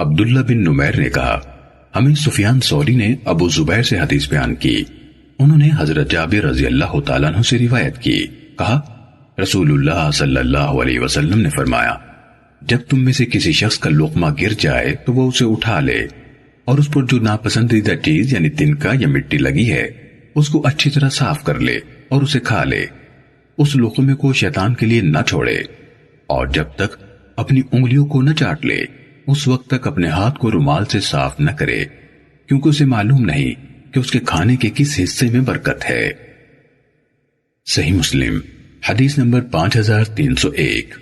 عبداللہ بن نمیر نے کہا ہمیں سفیان ثوری نے ابو زبیر سے حدیث بیان کی، انہوں نے حضرت جابر رضی اللہ تعالیٰ عنہ سے روایت کی، کہا رسول اللہ صلی اللہ علیہ وسلم نے فرمایا جب تم میں سے کسی شخص کا لقمہ گر جائے تو وہ اسے اٹھا لے اور اس پر جو ناپسندیدہ چیز یعنی تنکا یا مٹی لگی ہے اس کو اچھی طرح صاف کر لے اور اسے کھا لے، اس لقمے کو شیطان کے لیے نہ چھوڑے، اور جب تک اپنی انگلیوں کو نہ چاٹ لے اس وقت تک اپنے ہاتھ کو رومال سے صاف نہ کرے، کیونکہ اسے معلوم نہیں کہ اس کے کھانے کے کس حصے میں برکت ہے۔ صحیح مسلم حدیث نمبر 5301۔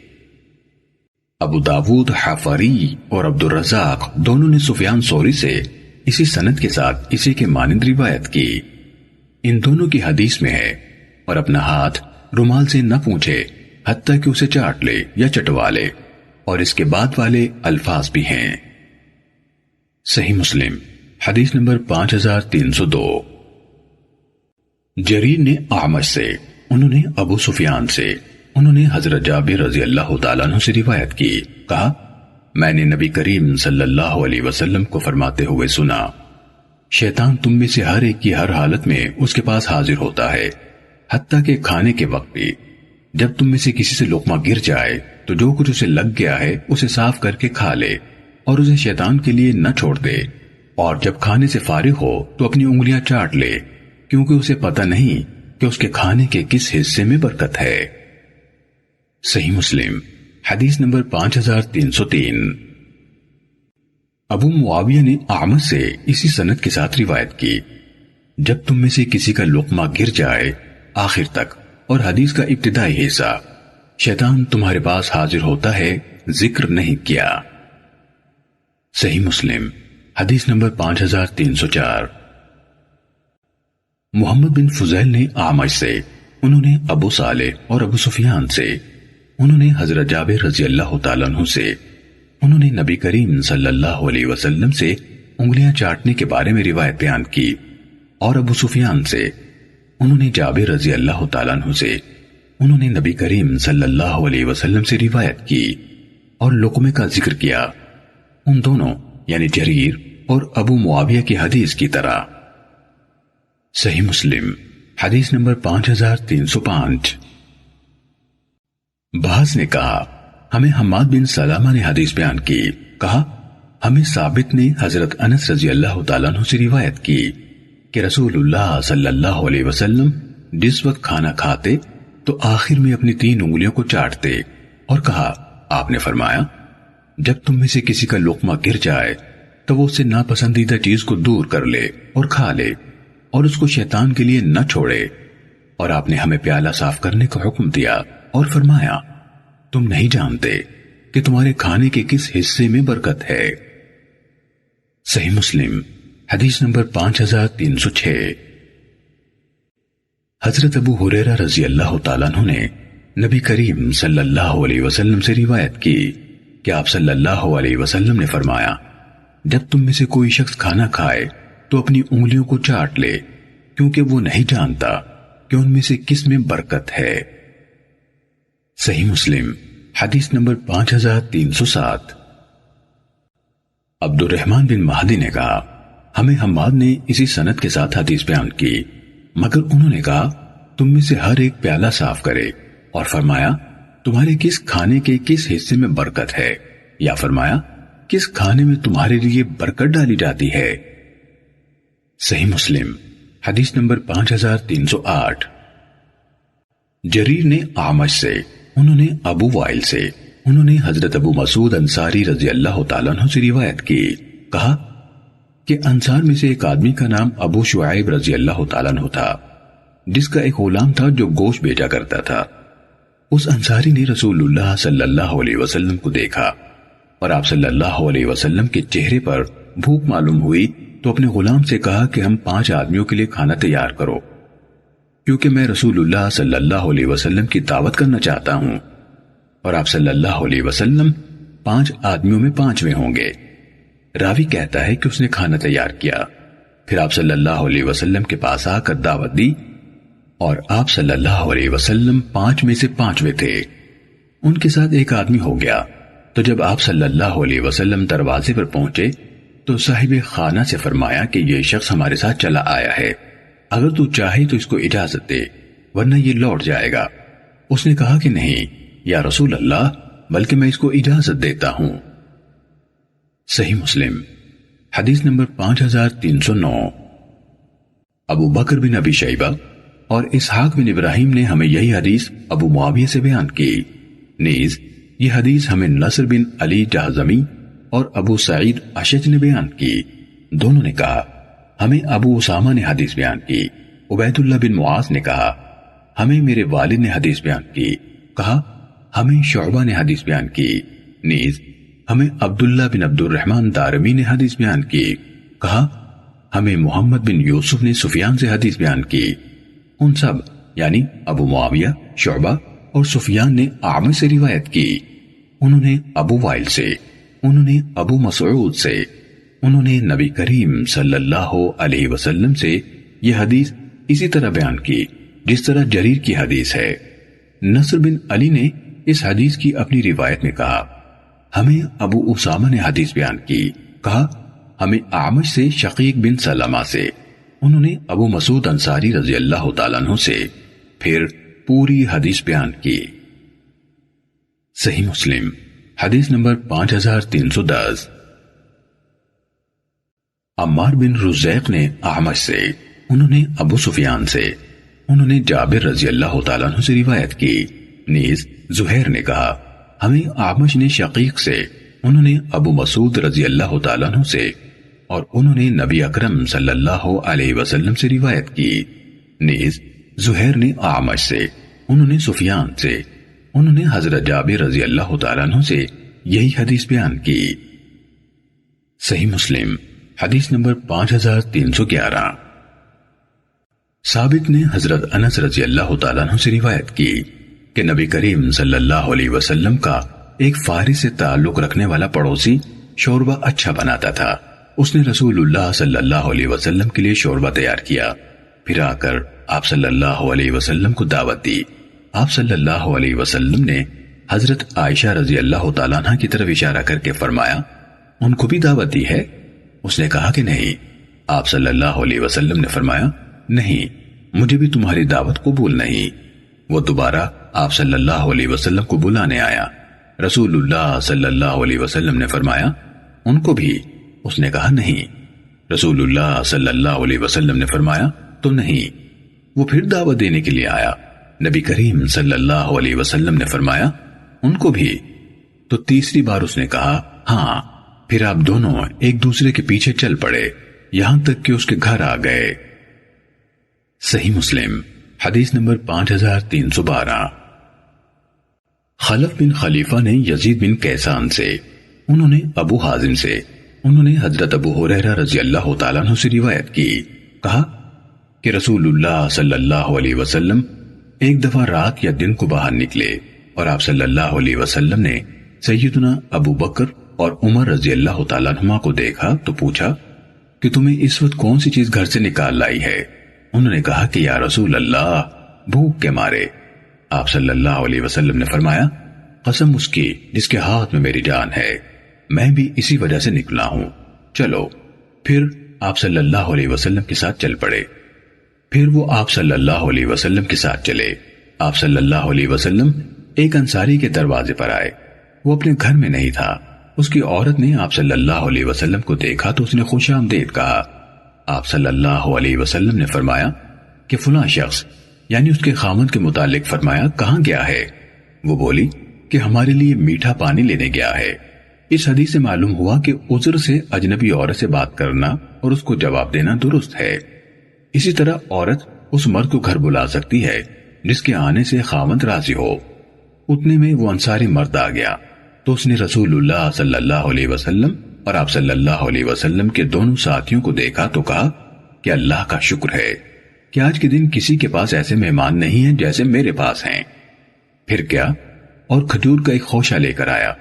ابو داود حافری اور عبد الرزاق دونوں نے سفیان ثوری سے اسی سند کے ساتھ اسی کے مانند روایت کی۔ ان دونوں کی حدیث میں ہے اور اپنا ہاتھ رومال سے نہ پونچھے حتیٰ کہ اسے چاٹ لے یا چٹوا لے، اور اس کے بعد والے الفاظ بھی ہیں۔ صحیح مسلم حدیث نمبر 5302۔ جریر نے اعمش سے، انہوں نے ابو سفیان سے، انہوں نے حضرت جابر رضی اللہ تعالیٰ عنہ سے روایت کی، کہا میں نے نبی کریم صلی اللہ علیہ وسلم کو فرماتے ہوئے سنا شیطان تم میں سے ہر ایک کی ہر حالت میں اس کے پاس حاضر ہوتا ہے، حتیٰ کہ کھانے کے وقت بھی۔ جب تم میں سے کسی سے لقمہ گر جائے تو جو کچھ اسے لگ گیا ہے اسے صاف کر کے کھا لے اور اسے شیطان کے لیے نہ چھوڑ دے، اور جب کھانے سے فارغ ہو تو اپنی انگلیاں چاٹ لے، کیونکہ اسے پتہ نہیں کہ اس کے کھانے کے کس حصے میں برکت ہے۔ صحیح مسلم حدیث نمبر 5303۔ ابو معاویہ نے اعمش سے اسی سند کے ساتھ روایت کی، جب تم میں سے کسی کا لقمہ گر جائے آخر تک، اور حدیث کا ابتدائی حصہ شیطان تمہارے پاس حاضر ہوتا ہے ذکر نہیں کیا۔ صحیح مسلم حدیث نمبر 5304۔ محمد بن فضیل نے اعمش سے، انہوں نے ابو صالح اور ابو سفیان سے، انہوں نے حضرت جابر رضی اللہ تعالیٰ عنہ سے، انہوں نے نبی کریم صلی اللہ علیہ وسلم سے انگلیاں چاٹنے کے بارے میں روایت بیان کی، اور ابو سفیان سے، انہوں نے جابر رضی اللہ تعالیٰ عنہ سے، انہوں نے نبی کریم صلی اللہ علیہ وسلم سے روایت کی اور لقمے کا ذکر کیا، ان دونوں یعنی جریر اور ابو معاویہ کی حدیث کی طرح۔ صحیح مسلم حدیث نمبر 5305۔ بعض نے کہا ہمیں حماد بن سلامہ نے حدیث بیان کی، کہا ہمیں ثابت نے حضرت انس رضی اللہ تعالیٰ عنہ سے روایت کی کہ رسول اللہ صلی اللہ علیہ وسلم جس وقت کھانا کھاتے تو آخر میں اپنی 3 انگلیوں کو چاٹتے، اور کہا آپ نے فرمایا جب تم میں سے کسی کا لقمہ گر جائے تو وہ اس سے ناپسندیدہ چیز کو دور کر لے اور کھا لے، اور اس کو شیطان کے لیے نہ چھوڑے، اور آپ نے ہمیں پیالہ صاف کرنے کا حکم دیا اور فرمایا تم نہیں جانتے کہ تمہارے کھانے کے کس حصے میں برکت ہے۔ صحیح مسلم حدیث نمبر 5306۔ حضرت ابو ہریرہ رضی اللہ تعالیٰ عنہ نے نبی کریم صلی اللہ علیہ وسلم سے روایت کی کہ آپ صلی اللہ علیہ وسلم نے فرمایا جب تم میں سے کوئی شخص کھانا کھائے تو اپنی انگلیوں کو چاٹ لے، کیونکہ وہ نہیں جانتا کہ ان میں سے کس میں برکت ہے۔ صحیح مسلم حدیث نمبر 5307۔ عبد الرحمن بن مہدی نے کہا ہمیں حماد نے اسی سند کے ساتھ حدیث بیان کی، مگر انہوں نے کہا تم میں سے ہر ایک پیالہ صاف کرے، اور فرمایا تمہارے کس کھانے کے کس حصے میں برکت ہے، یا فرمایا کس کھانے میں تمہارے لیے برکت ڈالی جاتی ہے۔ صحیح مسلم حدیث نمبر 5308۔ جریر نے اعمش سے، انہوں نے ابو وائل سے، انہوں نے حضرت ابو مسعود انصاری رضی اللہ تعالیٰ عنہ سے روایت کی، کہا کہ انصار میں سے ایک آدمی کا نام ابو شعیب رضی اللہ تعالیٰ عنہ تھا، جس کا ایک غلام تھا جو گوشت بیچا کرتا تھا۔ اس انصاری نے رسول اللہ صلی اللہ علیہ وسلم کو دیکھا، اور آپ صلی اللہ علیہ وسلم کے چہرے پر بھوک معلوم ہوئی تو اپنے غلام سے کہا کہ ہم 5 آدمیوں کے لیے کھانا تیار کرو، کیونکہ میں رسول اللہ صلی اللہ علیہ وسلم کی دعوت کرنا چاہتا ہوں، اور آپ صلی اللہ علیہ وسلم 5 آدمیوں میں 5ویں ہوں گے۔ راوی کہتا ہے کہ اس نے کھانا تیار کیا، پھر آپ صلی اللہ علیہ وسلم کے پاس آ کر دعوت دی، اور آپ صلی اللہ علیہ وسلم 5 میں سے 5ویں تھے۔ ان کے ساتھ ایک آدمی ہو گیا تو جب آپ صلی اللہ علیہ وسلم دروازے پر پہنچے تو صاحب خانہ سے فرمایا کہ یہ شخص ہمارے ساتھ چلا آیا ہے، اگر تو چاہے تو اس کو اجازت دے ورنہ یہ لوٹ جائے گا۔ اس نے کہا کہ نہیں یا رسول اللہ، بلکہ میں اس کو اجازت دیتا ہوں۔ صحیح مسلم حدیث نمبر 5309۔ ابو بکر بن ابی شیبہ اور اسحاق بن ابراہیم نے ہمیں یہی حدیث ابو معاویہ سے بیان کی۔ نیز یہ حدیث ہمیں نصر بن علی جہضمی اور ابو سعید اشج نے بیان کی۔ دونوں نے کہا ہمیں ابو اسامہ نے حدیث بیان کی۔ عبید اللہ بن معاذ نے کہا ہمیں میرے والد نے حدیث بیان کی۔ کہا ہمیں شعبہ نے حدیث بیان کی۔ نیز ہمیں عبداللہ بن عبد الرحمن دارمی نے حدیث بیان کی۔ کہا ہمیں محمد بن یوسف نے سفیان سے حدیث بیان کی۔ ان سب یعنی ابو معاویہ، شعبہ اور سفیان نے اعمش سے روایت کی۔ انہوں نے ابو وائل سے، انہوں نے ابو مسعود سے، انہوں نے نبی کریم صلی اللہ علیہ وسلم سے یہ حدیث اسی طرح بیان کی جس طرح جریر کی حدیث ہے۔ نصر بن علی نے اس حدیث کی اپنی روایت میں کہا ہمیں ابو اسامہ نے حدیث بیان کی۔ کہا ہمیں اعمش سے شقیق بن سلمہ سے، انہوں نے ابو مسعود انصاری رضی اللہ تعالیٰ عنہ سے، پھر پوری حدیث بیان کی۔ صحیح مسلم حدیث نمبر 5310۔ عمار بن رزیق نے اعمش سے، انہوں نے ابو سفیان سے، انہوں نے جابر رضی اللہ تعالیٰ عنہ سے روایت کی۔ نیز زہیر نے کہا ہمیں اعمش نے شقیق سے، انہوں نے ابو مسعود رضی اللہ تعالیٰ عنہ سے، اور انہوں نے نبی اکرم صلی اللہ علیہ وسلم سے روایت کی۔ نیز زہیر نے اعمش سے، انہوں نے سفیان سے، انہوں نے حضرت جابر رضی اللہ تعالیٰ عنہ سے یہی حدیث بیان کی۔ صحیح مسلم حدیث نمبر 5311۔ ثابت نے حضرت انس رضی اللہ تعالیٰ عنہ سے روایت کی کہ نبی کریم صلی اللہ علیہ وسلم کا ایک فارس سے تعلق رکھنے والا پڑوسی شوربہ اچھا بناتا تھا۔ اس نے رسول اللہ صلی اللہ علیہ وسلم کے لیے شوربہ تیار کیا، پھر آ کر آپ صلی اللہ علیہ وسلم کو دعوت دی۔ آپ صلی اللہ علیہ وسلم نے حضرت عائشہ رضی اللہ تعالیٰ عنہ کی طرف اشارہ کر کے فرمایا ان کو بھی دعوت دی ہے؟ اس نے کہا کہ نہیں۔ آپ صلی اللہ علیہ وسلم نے فرمایا نہیں، مجھے بھی تمہاری دعوت قبول نہیں۔ وہ دوبارہ آپ صلی اللہ علیہ وسلم کو بلانے آیا۔ رسول اللہ صلی اللہ علیہ وسلم نے فرمایا ان کو بھی؟ اس نے کہا نہیں۔ رسول اللہ صلی اللہ علیہ وسلم نے فرمایا تو نہیں۔ وہ پھر دعوت دینے کے لیے آیا۔ نبی کریم صلی اللہ علیہ وسلم نے فرمایا ان کو بھی؟ تو تیسری بار اس نے کہا ہاں۔ پھر آپ دونوں ایک دوسرے کے پیچھے چل پڑے یہاں تک کہ اس کے گھر آ گئے۔ صحیح مسلم حدیث نمبر 5312۔ خلف بن خلیفہ نے یزید بن کیسان سے، انہوں نے ابو حازم سے، انہوں نے حضرت ابو ہریرہ رضی اللہ تعالیٰ عنہ سے روایت کی، کہا کہ رسول اللہ صلی اللہ علیہ وسلم ایک دفعہ رات یا دن کو باہر نکلے اور آپ صلی اللہ علیہ وسلم نے سیدنا ابو بکر اور عمر رضی اللہ تعالیٰ عنہما کو دیکھا تو پوچھا کہ تمہیں اس وقت کون سی چیز گھر سے نکال لائی ہے؟ انہوں نے کہا کہ یا رسول اللہ بھوک کے مارے۔ آپ صلی اللہ علیہ وسلم نے فرمایا قسم اس کی جس کے ہاتھ میں میری جان ہے، میں بھی اسی وجہ سے نکلا ہوں، چلو۔ پھر آپ صلی اللہ علیہ وسلم کے ساتھ چل پڑے۔ پھر وہ آپ صلی اللہ علیہ وسلم کے ساتھ چلے۔ آپ صلی اللہ علیہ وسلم ایک انصاری کے دروازے پر آئے۔ وہ اپنے گھر میں نہیں تھا۔ اس کی عورت نے آپ صلی اللہ علیہ وسلم کو دیکھا تو اس نے خوش آمدید کہا۔ آپ صلی اللہ علیہ وسلم نے فرمایا کہ فلاں شخص، یعنی اس کے خامند کے متعلق فرمایا کہاں گیا ہے؟ وہ بولی کہ ہمارے لیے میٹھا پانی لینے گیا ہے۔ اس حدیث سے معلوم ہوا کہ عذر سے اجنبی عورت سے بات کرنا اور اس کو جواب دینا درست ہے۔ اسی طرح عورت اس مرد کو گھر بلا سکتی ہے جس کے آنے سے خامند راضی ہو۔ اتنے میں وہ انصاری مرد آ گیا تو اس نے رسول اللہ صلی اللہ علیہ وسلم اور آپ صلی اللہ علیہ وسلم کے دونوں ساتھیوں کو دیکھا تو کہا کہ اللہ کا شکر ہے کہ آج کے دن کسی کے پاس ایسے مہمان نہیں ہیں جیسے میرے پاس ہیں۔ پھر کیا اور کھجور کا ایک خوشہ لے کر آیا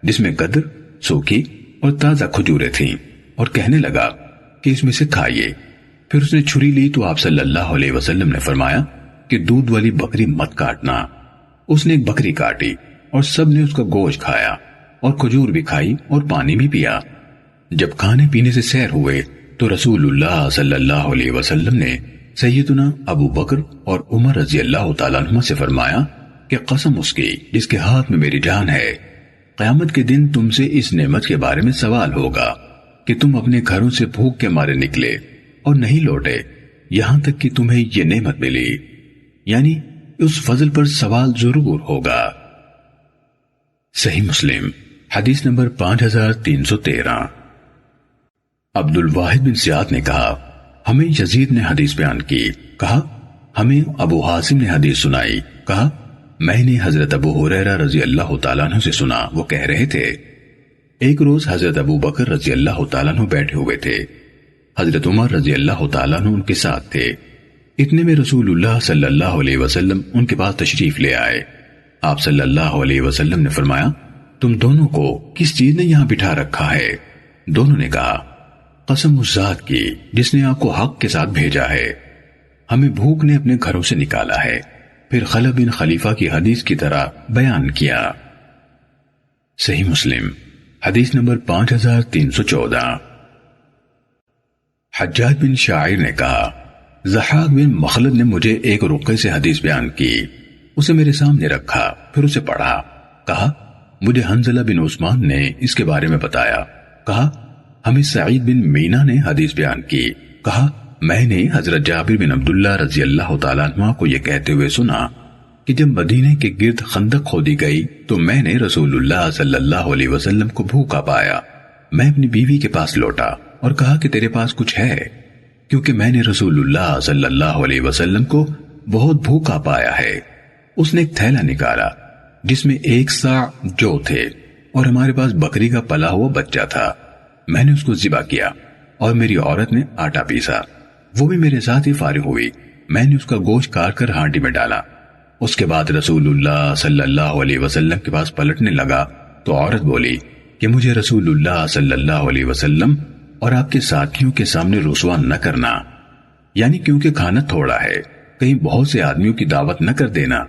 جس میں قدر، سوکھی اور تازہ کھجوریں تھیں، اور کہنے لگا کہ اس میں سے کھائیے۔ پھر اس نے چھری لی تو آپ صلی اللہ علیہ وسلم نے فرمایا کہ دودھ والی بکری مت کاٹنا۔ اس نے ایک بکری کاٹی اور سب نے اس کا گوشت کھایا۔ اور کھجور بھی کھائی اور پانی بھی پیا۔ جب کھانے پینے سے سیر ہوئے تو رسول اللہ صلی اللہ علیہ وسلم نے سیدنا ابو بکر اور عمر رضی اللہ تعالیٰ عنہ سے فرمایا کہ قسم اس کی جس کے ہاتھ میں میری جان ہے، قیامت کے دن تم سے اس نعمت کے بارے میں سوال ہوگا کہ تم اپنے گھروں سے بھوک کے مارے نکلے اور نہیں لوٹے یہاں تک کہ تمہیں یہ نعمت ملی، یعنی اس فضل پر سوال ضرور ہوگا۔ صحیح مسلم حدیث نمبر 5313۔ عبد الواحد بن زیاد نے کہا ہمیں یزید نے حدیث بیان کی، کہا ہمیں ابو حازم نے حدیث سنائی، کہا میں نے حضرت ابو ہریرہ رضی اللہ تعالیٰ عنہ سے سنا، وہ کہہ رہے تھے ایک روز حضرت ابو بکر رضی اللہ تعالیٰ عنہ بیٹھے ہوئے تھے، حضرت عمر رضی اللہ تعالیٰ عنہ ان کے ساتھ تھے، اتنے میں رسول اللہ صلی اللہ علیہ وسلم ان کے پاس تشریف لے آئے۔ آپ صلی اللہ علیہ وسلم نے فرمایا تم دونوں کو کس چیز نے یہاں بٹھا رکھا ہے؟ دونوں نے کہا قسم اس ذات کی جس نے آپ کو حق کے ساتھ بھیجا ہے، ہمیں بھوک نے اپنے گھروں سے نکالا ہے۔ پھر خلف بن خلیفہ کی حدیث کی طرح بیان کیا۔ صحیح مسلم حدیث نمبر 5314۔ حجاج بن شاعر نے کہا ضحاک بن مخلد نے مجھے ایک رقعے سے حدیث بیان کی، اسے میرے سامنے رکھا، پھر اسے پڑھا، کہا مجھے حنظلہ بن عثمان نے اس کے بارے میں بتایا، کہا ہمیں سعید بن مینا نے حدیث بیان کی، کہا میں نے حضرت جابر بن عبداللہ رضی اللہ تعالیٰ عنہ کو یہ کہتے ہوئے سنا کہ جب مدینے کے گرد خندق کھودی گئی تو میں نے رسول اللہ صلی اللہ علیہ وسلم کو بھوکا پایا، میں اپنی بیوی کے پاس لوٹا اور کہا کہ تیرے پاس کچھ ہے، کیونکہ میں نے رسول اللہ صلی اللہ علیہ وسلم کو بہت بھوکا پایا ہے۔ اس نے ایک تھیلا نکالا جس میں 1 صاع جو تھے اور ہمارے پاس بکری کا پلا ہوا بچہ تھا، میں نے اس کو ذبح کیا اور میری عورت نے آٹا پیسا، وہ بھی میرے ساتھ ہی فارغ ہوئی، میں نے اس کا گوشت کاٹ کر ہانڈی میں ڈالا۔ اس کے بعد رسول اللہ صلی اللہ علیہ وسلم کے پاس پلٹنے لگا تو عورت بولی کہ مجھے رسول اللہ صلی اللہ علیہ وسلم اور آپ کے ساتھیوں کے سامنے رسوا نہ کرنا، یعنی کیونکہ کھانا تھوڑا ہے، کہیں بہت سے آدمیوں کی دعوت نہ کر دینا۔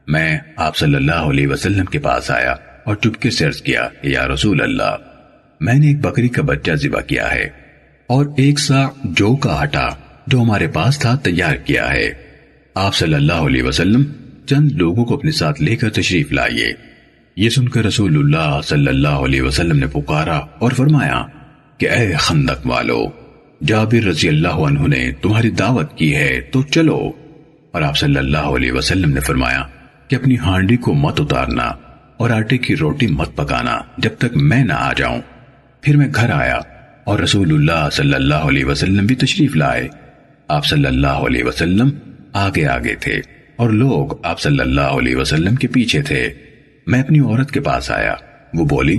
میں آپ صلی اللہ علیہ وسلم کے پاس آیا اور چپکے سے عرض کیا کہ یا رسول اللہ، میں نے ایک بکری کا بچہ ذبح کیا ہے اور 1 صاع جو کا آٹا جو ہمارے پاس تھا تیار کیا ہے، آپ صلی اللہ علیہ وسلم چند لوگوں کو اپنے ساتھ لے کر تشریف لائیے۔ یہ سن کر رسول اللہ صلی اللہ علیہ وسلم نے پکارا اور فرمایا کہ اے خندق والو، جابر رضی اللہ عنہ نے تمہاری دعوت کی ہے تو چلو۔ اور آپ صلی اللہ علیہ وسلم نے فرمایا کہ اپنی ہانڈی کو مت اتارنا اور آٹے کی روٹی مت پکانا جب تک میں نہ آ جاؤں۔ پھر میں گھر آیا اور رسول اللہ صلی اللہ علیہ وسلم بھی تشریف لائے۔ آپ صلی اللہ علیہ وسلم آگے آگے تھے اور لوگ آپ صلی اللہ علیہ وسلم کے پیچھے تھے۔ میں اپنی عورت کے پاس آیا، وہ بولی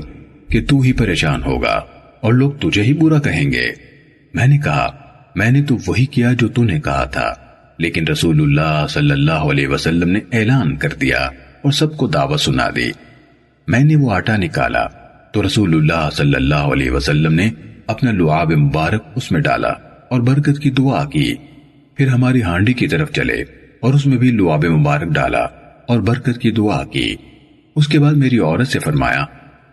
کہ تو ہی پریشان ہوگا اور لوگ تجھے ہی برا کہیں گے۔ میں نے کہا میں نے تو وہی کیا جو تو نے کہا تھا، لیکن رسول اللہ صلی اللہ علیہ وسلم نے اعلان کر دیا اور سب کو دعوت سنا دی۔ میں نے وہ آٹا نکالا تو رسول اللہ صلی اللہ علیہ وسلم نے اپنا لعاب مبارک اس میں ڈالا اور برکت کی دعا کی، پھر ہماری ہانڈی کی طرف چلے اور اس میں بھی لعاب مبارک ڈالا اور برکت کی دعا کی۔ اس کے بعد میری عورت سے فرمایا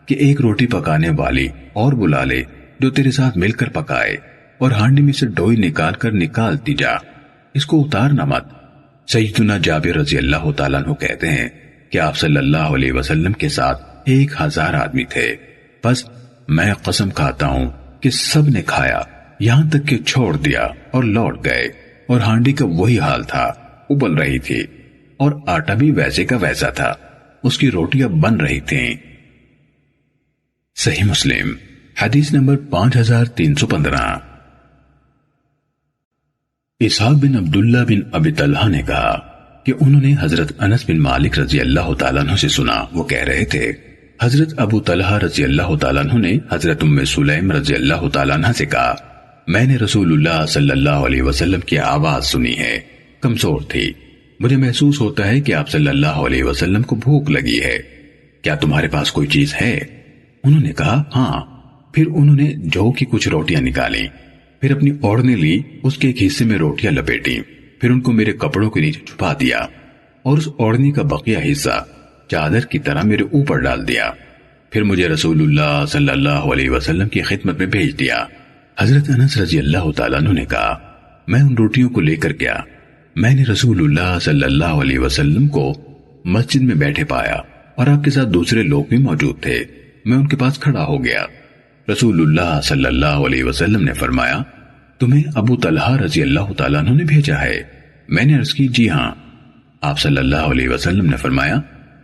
کہ ایک روٹی پکانے والی اور بلا لے جو تیرے ساتھ مل کر پکائے، اور ہانڈی میں سے ڈوئی نکال کر نکالتی جا، اس کو اتارنا مت۔ سیدنا جابر رضی اللہ تعالیٰ عنہ کہتے ہیں کہ آپ صلی اللہ علیہ وسلم کے ساتھ 1000 آدمی تھے، بس میں قسم کھاتا ہوں کہ سب نے کھایا یہاں تک کہ چھوڑ دیا اور لوٹ گئے، اور ہانڈی کا وہی حال تھا، ابل رہی تھی اور آٹا بھی ویسے کا ویسا تھا، اس کی روٹیاں بن رہی تھیں۔ صحیح مسلم حدیث نمبر 5315۔ اسحاق بن عبداللہ بن ابی طلحہ نے کہا کہ انہوں نے حضرت انس بن مالک رضی اللہ تعالیٰ عنہ سے سنا، وہ کہہ رہے تھے حضرت ابو طلحہ رضی اللہ تعالیٰ عنہ نے حضرت ام سلیم رضی اللہ تعالیٰ عنہ سے کہا میں نے رسول اللہ صلی اللہ علیہ وسلم کی آواز سنی ہے، کمزور تھی، مجھے محسوس ہوتا ہے کہ آپ صلی اللہ علیہ وسلم کو بھوک لگی ہے، کیا تمہارے پاس کوئی چیز ہے؟ انہوں نے کہا ہاں۔ پھر انہوں نے جو کی کچھ روٹیاں نکالیں، پھر اپنی اوڑھنے لی، اس کے ایک حصے میں روٹیاں لپیٹیں، پھر ان کو میرے کپڑوں کے نیچے چھپا دیا اور اس اوڑھنے کا بقیہ حصہ چادر کی طرح میرے اوپر ڈال دیا۔ پھر مجھے رسول اللہ صلی اللہ علیہ وسلم کی خدمت میں بھیج دیا۔ حضرت انس رضی اللہ تعالیٰ عنہ نے کہا میں ان روٹیوں کو لے کر گیا، میں نے رسول اللہ صلی اللہ علیہ وسلم کو مسجد میں بیٹھے پایا اور آپ کے ساتھ دوسرے لوگ بھی موجود تھے، میں ان کے پاس کھڑا ہو گیا۔ رسول اللہ صلی اللہ علیہ وسلم نے فرمایا تمہیں ابو طلحہ رضی اللہ تعالیٰ عنہ نے بھیجا ہے؟ میں نے عرض کی جی ہاں۔ آپ صلی اللہ علیہ وسلم نے فرمایا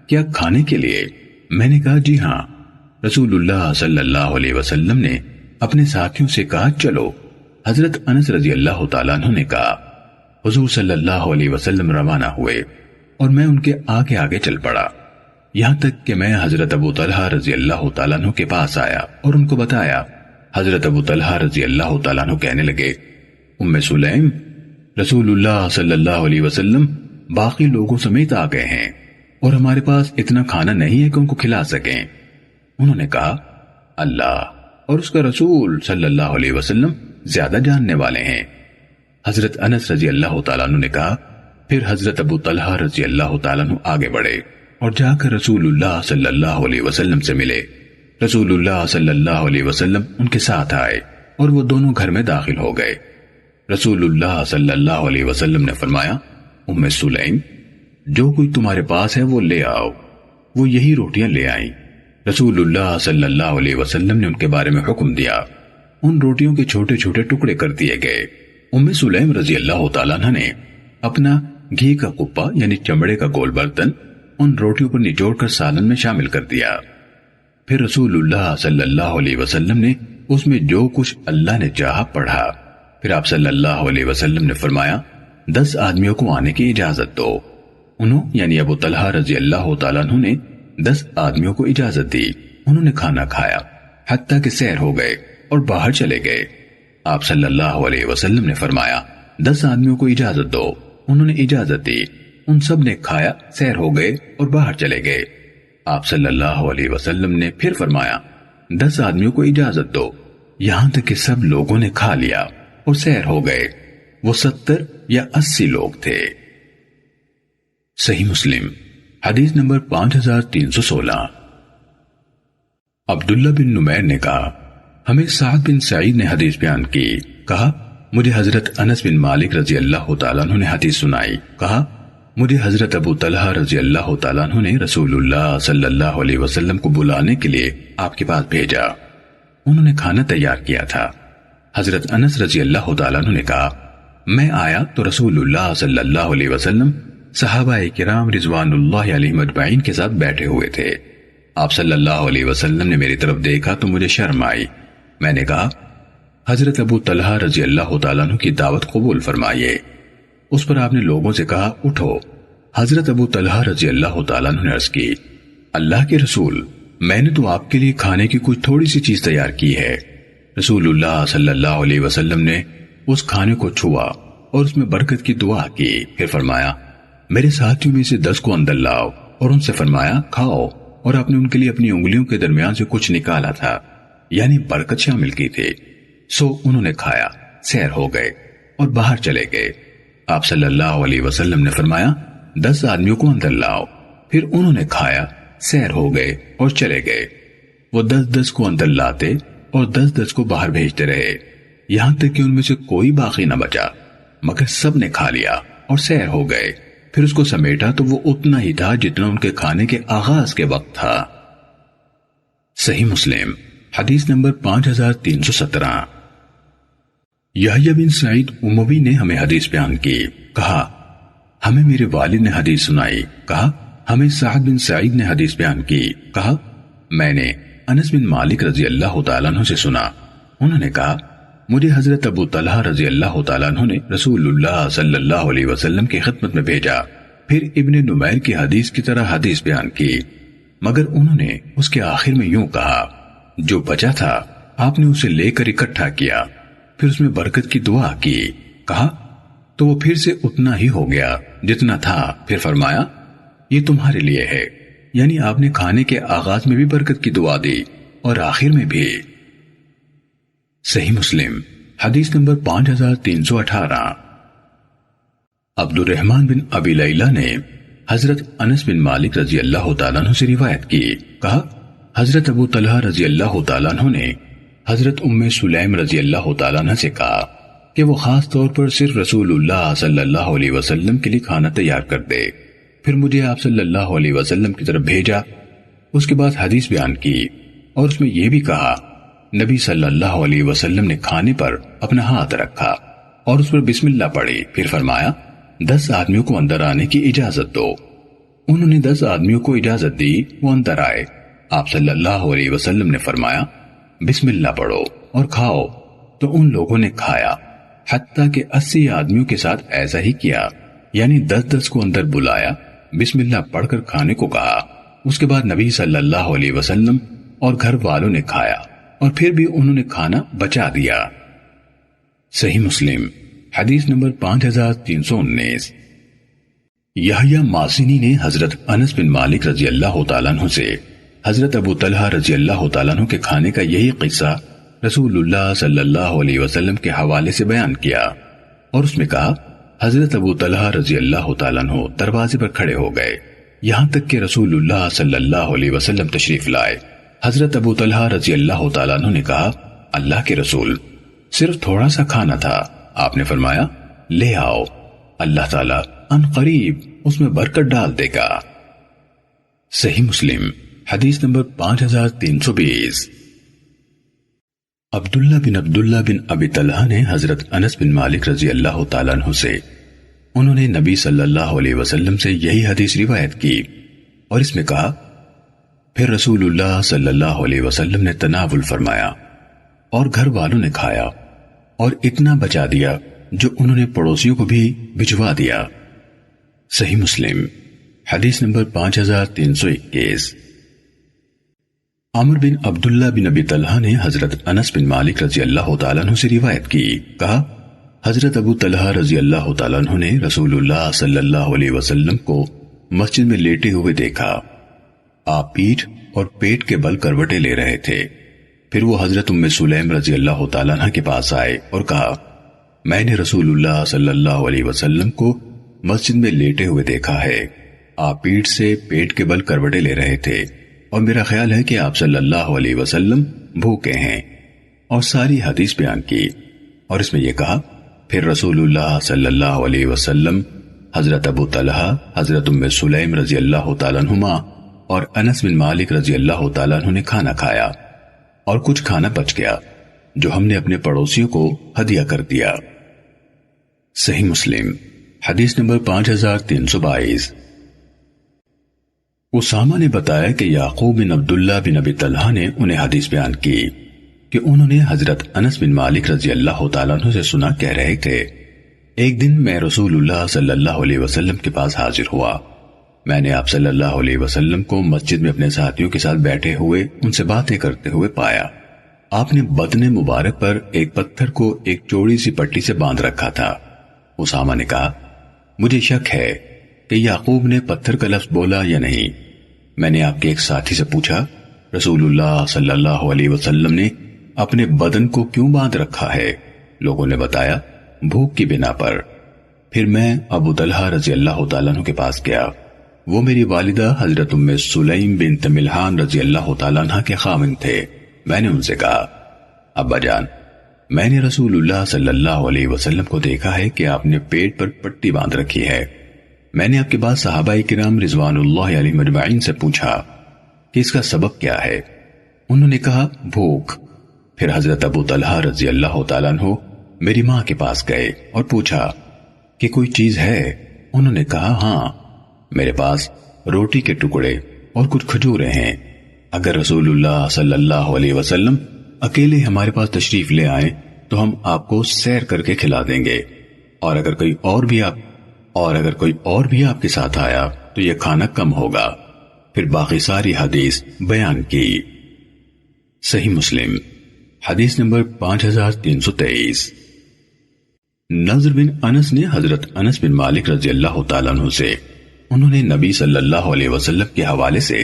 کیا کھانے کے لیے؟ میں نے کہا جی ہاں۔ رسول اللہ صلی اللہ علیہ وسلم نے اپنے ساتھیوں سے کہا چلو۔ حضرت انس رضی اللہ تعالیٰ عنہ نے کہا حضور صلی اللہ علیہ وسلم روانہ ہوئے اور میں ان کے آگے آگے چل پڑا، یہاں تک کہ میں حضرت ابو طلحہ رضی اللہ تعالیٰ عنہ کے پاس آیا اور ان کو بتایا۔ حضرت ابو طلحہ رضی اللہ تعالیٰ عنہ کہنے لگے ام سلیم، رسول اللہ صلی اللہ علیہ وسلم باقی لوگوں سمیت آ گئے ہیں اور ہمارے پاس اتنا کھانا نہیں ہے کہ ان کو کھلا سکیں۔ انہوں نے کہا اللہ اور اس کا رسول صلی اللہ علیہ وسلم زیادہ جاننے والے ہیں۔ حضرت انس رضی اللہ تعالیٰ عنہ نے کہا پھر حضرت ابو طلحہ رضی اللہ تعالیٰ عنہ آگے بڑھے اور جا کر رسول اللہ صلی اللہ علیہ وسلم سے ملے۔ رسول اللہ صلی اللہ علیہ وسلم ان کے ساتھ آئے اور وہ دونوں گھر میں داخل ہو گئے۔ رسول اللہ صلی اللہ علیہ وسلم نے فرمایا ام سلیم، جو کوئی تمہارے پاس ہے وہ لے آؤ۔ وہ یہی روٹیاں لے آئیں۔ رسول اللہ صلی اللہ علیہ وسلم نے ان کے بارے میں حکم دیا، ان روٹیوں کے چھوٹے چھوٹے ٹکڑے کر دیے گئے۔ ام سلیم رضی اللہ تعالیٰ عنہ نے اپنا گھی کا کپا یعنی چمڑے کا گول برتن ان روٹیوں پر نچوڑ کر سالن میں شامل کر دیا۔ پھر رسول اللہ صلی اللہ علیہ وسلم نے اس میں جو کچھ اللہ نے چاہا پڑھا۔ پھر آپ صلی اللہ علیہ وسلم نے فرمایا 10 آدمیوں کو آنے کی اجازت دو۔ انہوں یعنی ابو طلحہ رضی اللہ تعالیٰ عنہ نے 10 آدمیوں کو اجازت دی۔ انہوں نے کھانا کھایا حتیٰ کہ سیر ہو گئے اور باہر چلے گئے۔ آپ صلی اللہ علیہ وسلم نے فرمایا 10 آدمیوں کو اجازت دو۔ انہوں نے اجازت دی، ان سب نے کھایا، سیر ہو گئے اور باہر چلے گئے۔ آپ صلی اللہ علیہ وسلم نے پھر فرمایا 10 آدمیوں کو اجازت دو، یہاں تک کہ سب لوگوں نے کھا لیا اور سیر ہو گئے۔ وہ 70 یا 80 لوگ تھے۔ صحیح مسلم حدیث نمبر 5316۔ عبداللہ بن نمیر نے کہا ہمیں سعد بن سعید نے حدیث بیان کی، کہا مجھے حضرت انس بن مالک رضی اللہ تعالیٰ عنہ نے حدیث سنائی، کہا مجھے حضرت ابو طلحہ رضی اللہ تعالیٰ عنہ نے رسول اللہ صلی اللہ علیہ وسلم کو بلانے کے لیے آپ کے پاس بھیجا۔ انہوں نے کھانا تیار کیا تھا۔ حضرت انس رضی اللہ تعالیٰ عنہ نے کہا میں آیا تو رسول اللہ صلی اللہ علیہ وسلم صحابہ کرام رضوان اللہ علیہم اجمعین کے ساتھ بیٹھے ہوئے تھے۔ آپ صلی اللہ علیہ وسلم نے میری طرف دیکھا تو مجھے شرم آئی۔ میں نے کہا حضرت ابو طلحہ رضی اللہ تعالیٰ عنہ کی دعوت قبول فرمائیے۔ اس پر آپ نے لوگوں سے کہا اٹھو۔ حضرت ابو طلحہ رضی اللہ تعالیٰ عنہ نے عرض کی اللہ کے رسول، میں نے تو آپ کے لیے کھانے کی کچھ تھوڑی سی چیز تیار کی ہے۔ رسول اللہ صلی اللہ علیہ وسلم نے اس کھانے کو چھوا اور اس میں برکت کی دعا کی، پھر فرمایا میرے ساتھیوں میں سے 10 کو اندر لاؤ اور ان سے فرمایا کھاؤ، اور آپ نے ان کے لیے اپنی انگلیوں کے درمیان سے کچھ نکالا تھا، یعنی برکت شامل کی تھی۔ سو انہوں نے کھایا، سیر ہو گئے اور باہر چلے گئے۔ آپ صلی اللہ علیہ وسلم نے فرمایا 10 آدمیوں کو اندر لاؤ، پھر انہوں نے کھایا، سیر ہو گئے اور چلے گئے۔ وہ 10 کو اندر لاتے اور 10 کو باہر بھیجتے رہے، یہاں تک کہ ان میں سے کوئی باقی نہ بچا، مگر سب نے کھا لیا اور سیر ہو گئے۔ پھر اس کو سمیٹا تو وہ اتنا ہی تھا جتنا ان کے کھانے کے آغاز کے وقت تھا۔ صحیح مسلم حدیث نمبر 5317۔ یحییٰ بن سعید اموی نے ہمیں حدیث بیان کی، کہا ہمیں میرے والد نے حدیث سنائی، کہا ہمیں سعد بن سعید نے حدیث بیان کی، کہا میں نے انس بن مالک رضی اللہ تعالیٰ عنہ سے سنا، انہوں نے کہا مجھے حضرت ابو طلحہ رضی اللہ تعالیٰ عنہ نے رسول اللہ صلی اللہ علیہ وسلم کی خدمت میں بھیجا۔ پھر ابن نمیر کی حدیث کی طرح حدیث بیان کی، مگر انہوں نے اس کے آخر میں یوں کہا جو بچا تھا آپ نے اسے لے کر اکٹھا کیا، پھر اس میں برکت کی دعا کی، کہا تو وہ پھر سے اتنا ہی ہو گیا جتنا تھا، پھر فرمایا یہ تمہارے لیے ہے، یعنی آپ نے کھانے کے آغاز میں بھی برکت کی دعا دی اور آخر میں بھی۔ صحیح مسلم حدیث نمبر 5318۔ عبد الرحمن بن ابی لیلہ نے حضرت انس بن مالک رضی اللہ تعالیٰ عنہ سے روایت کی، کہا حضرت ابو طلحہ رضی اللہ تعالیٰ عنہ نے حضرت ام سلیم رضی اللہ تعالیٰ عنہ سے کہا کہ وہ خاص طور پر صرف رسول اللہ صلی اللہ علیہ وسلم کے لیے کھانا تیار کر دے. پھر مجھے آپ صلی اللہ علیہ وسلم کی طرف بھیجا. اس کے بعد حدیث بیان کی اور اس میں یہ بھی کہا نبی صلی اللہ علیہ وسلم نے کھانے پر اپنا ہاتھ رکھا اور اس پر بسم اللہ پڑھی. پھر فرمایا 10 آدمیوں کو اندر آنے کی اجازت دو. انہوں نے 10 آدمیوں کو اجازت دی. وہ اندر آئے. آپ صلی اللہ علیہ وسلم نے فرمایا بسم اللہ پڑھو اور کھاؤ. تو ان لوگوں نے کھایا حتیٰ کہ 80 آدمیوں کے ساتھ ایسا ہی کیا، یعنی 10 کو اندر بلایا، بسم اللہ پڑھ کر کھانے کو کہا. اس کے بعد نبی صلی اللہ علیہ وسلم اور گھر والوں نے کھایا اور پھر بھی انہوں نے کھانا بچا دیا. صحیح مسلم حدیث نمبر 5319. یحییٰ مازنی نے حضرت انس بن مالک رضی اللہ تعالیٰ عنہ سے حضرت ابو طلحہ رضی اللہ تعالیٰ عنہ کے کھانے کا یہی قصہ رسول اللہ صلی اللہ علیہ وسلم کے حوالے سے بیان کیا اور اس میں کہا حضرت ابو طلحہ رضی اللہ تعالیٰ عنہ دروازے پر کھڑے ہو گئے یہاں تک کہ رسول اللہ صلی اللہ علیہ وسلم تشریف لائے. حضرت ابو طلحہ رضی اللہ تعالیٰ عنہ نے کہا اللہ کے رسول صرف تھوڑا سا کھانا تھا. آپ نے فرمایا لے آؤ، اللہ تعالیٰ ان قریب اس میں برکت ڈال دے گا. صحیح مسلم حدیث نمبر 5320. عبداللہ بن ابی طلحہ نے حضرت انس بن مالک رضی اللہ تعالیٰ عنہ سے انہوں نے نبی صلی اللہ علیہ وسلم سے یہی حدیث روایت کی اور اس میں کہا پھر رسول اللہ صلی اللہ علیہ وسلم نے تناول فرمایا اور گھر والوں نے کھایا اور اتنا بچا دیا جو انہوں نے پڑوسیوں کو بھی بھجوا دیا. صحیح مسلم حدیث نمبر 5321. عمر بن عبداللہ بن ابی طلحہ نے حضرت انس بن مالک رضی اللہ تعالیٰ عنہ سے روایت کی. کہا حضرت ابو طلحہ رضی اللہ تعالیٰ عنہ نے رسول اللہ صلی اللہ علیہ وسلم کو مسجد میں لیٹے ہوئے دیکھا. آپ پیٹھ اور پیٹ کے بل کروٹیں لے رہے تھے. پھر وہ حضرت ام سلیم رضی اللہ تعالیٰ عنہ کے پاس آئے اور کہا میں نے رسول اللہ صلی اللہ علیہ وسلم کو مسجد میں لیٹے ہوئے دیکھا ہے. آپ پیٹھ سے پیٹ کے بل کروٹیں لے رہے تھے اور میرا خیال ہے کہ آپ صلی اللہ علیہ وسلم بھوکے ہیں، اور ساری حدیث بیان کی اور اس میں یہ کہا پھر رسول اللہ صلی اللہ علیہ وسلم حضرت ابو طلحہ، حضرت ام سلیم رضی اللہ تعالیٰ عنہما اور انس بن مالک رضی اللہ تعالیٰ عنہ نے کھانا کھایا اور کچھ کھانا بچ گیا جو ہم نے اپنے پڑوسیوں کو ہدیہ کر دیا. صحیح مسلم حدیث نمبر 5322. اسامہ نے بتایا کہ یعقوب بن عبداللہ بن ابی طلحہ نے انہیں حدیث بیان کی کہ انہوں نے حضرت انس بن مالک رضی اللہ تعالیٰ عنہ سے سنا کہہ رہے تھے ایک دن میں رسول اللہ صلی اللہ علیہ وسلم کے پاس حاضر ہوا. میں نے آپ صلی اللہ علیہ وسلم کو مسجد میں اپنے ساتھیوں کے ساتھ بیٹھے ہوئے ان سے باتیں کرتے ہوئے پایا. آپ نے بدن مبارک پر ایک پتھر کو ایک چوڑی سی پٹی سے باندھ رکھا تھا. اسامہ نے کہا مجھے شک ہے کہ یعقوب نے پتھر کا لفظ بولا یا نہیں. میں نے آپ کے ایک ساتھی سے پوچھا رسول اللہ صلی اللہ علیہ وسلم نے اپنے بدن کو کیوں باندھ رکھا ہے؟ لوگوں نے بتایا بھوک کی بنا پر. پھر میں ابو طلحہ رضی اللہ تعالیٰ عنہ کے پاس گیا. وہ میری والدہ حضرت ام سلیم بنت ملحان رضی اللہ تعالیٰ عنہ کے خاوند تھے. میں نے ان سے کہا ابا جان میں نے رسول اللہ صلی اللہ علیہ وسلم کو دیکھا ہے کہ آپ نے پیٹ پر پٹی باندھ رکھی ہے. میں نے آپ کے بعد صحابہ کرام رضوان اللہ علیہم اجمعین سے پوچھا کہ اس کا سبب کیا ہے. انہوں نے کہا بھوک. پھر حضرت ابو طلحہ رضی اللہ تعالیٰ عنہ میری ماں کے پاس گئے اور پوچھا کہ کوئی چیز ہے؟ انہوں نے کہا ہاں میرے پاس روٹی کے ٹکڑے اور کچھ کھجوریں ہیں. اگر رسول اللہ صلی اللہ علیہ وسلم اکیلے ہمارے پاس تشریف لے آئیں تو ہم آپ کو سیر کر کے کھلا دیں گے، اور اگر کوئی اور بھی آپ کے ساتھ آیا تو یہ کھانا کم ہوگا. پھر باقی ساری حدیث بیان کی. صحیح مسلم حدیث نمبر 5323. نضر بن انس نے حضرت انس بن مالک رضی اللہ تعالیٰ عنہ سے انہوں نے نبی صلی اللہ علیہ وسلم کے حوالے سے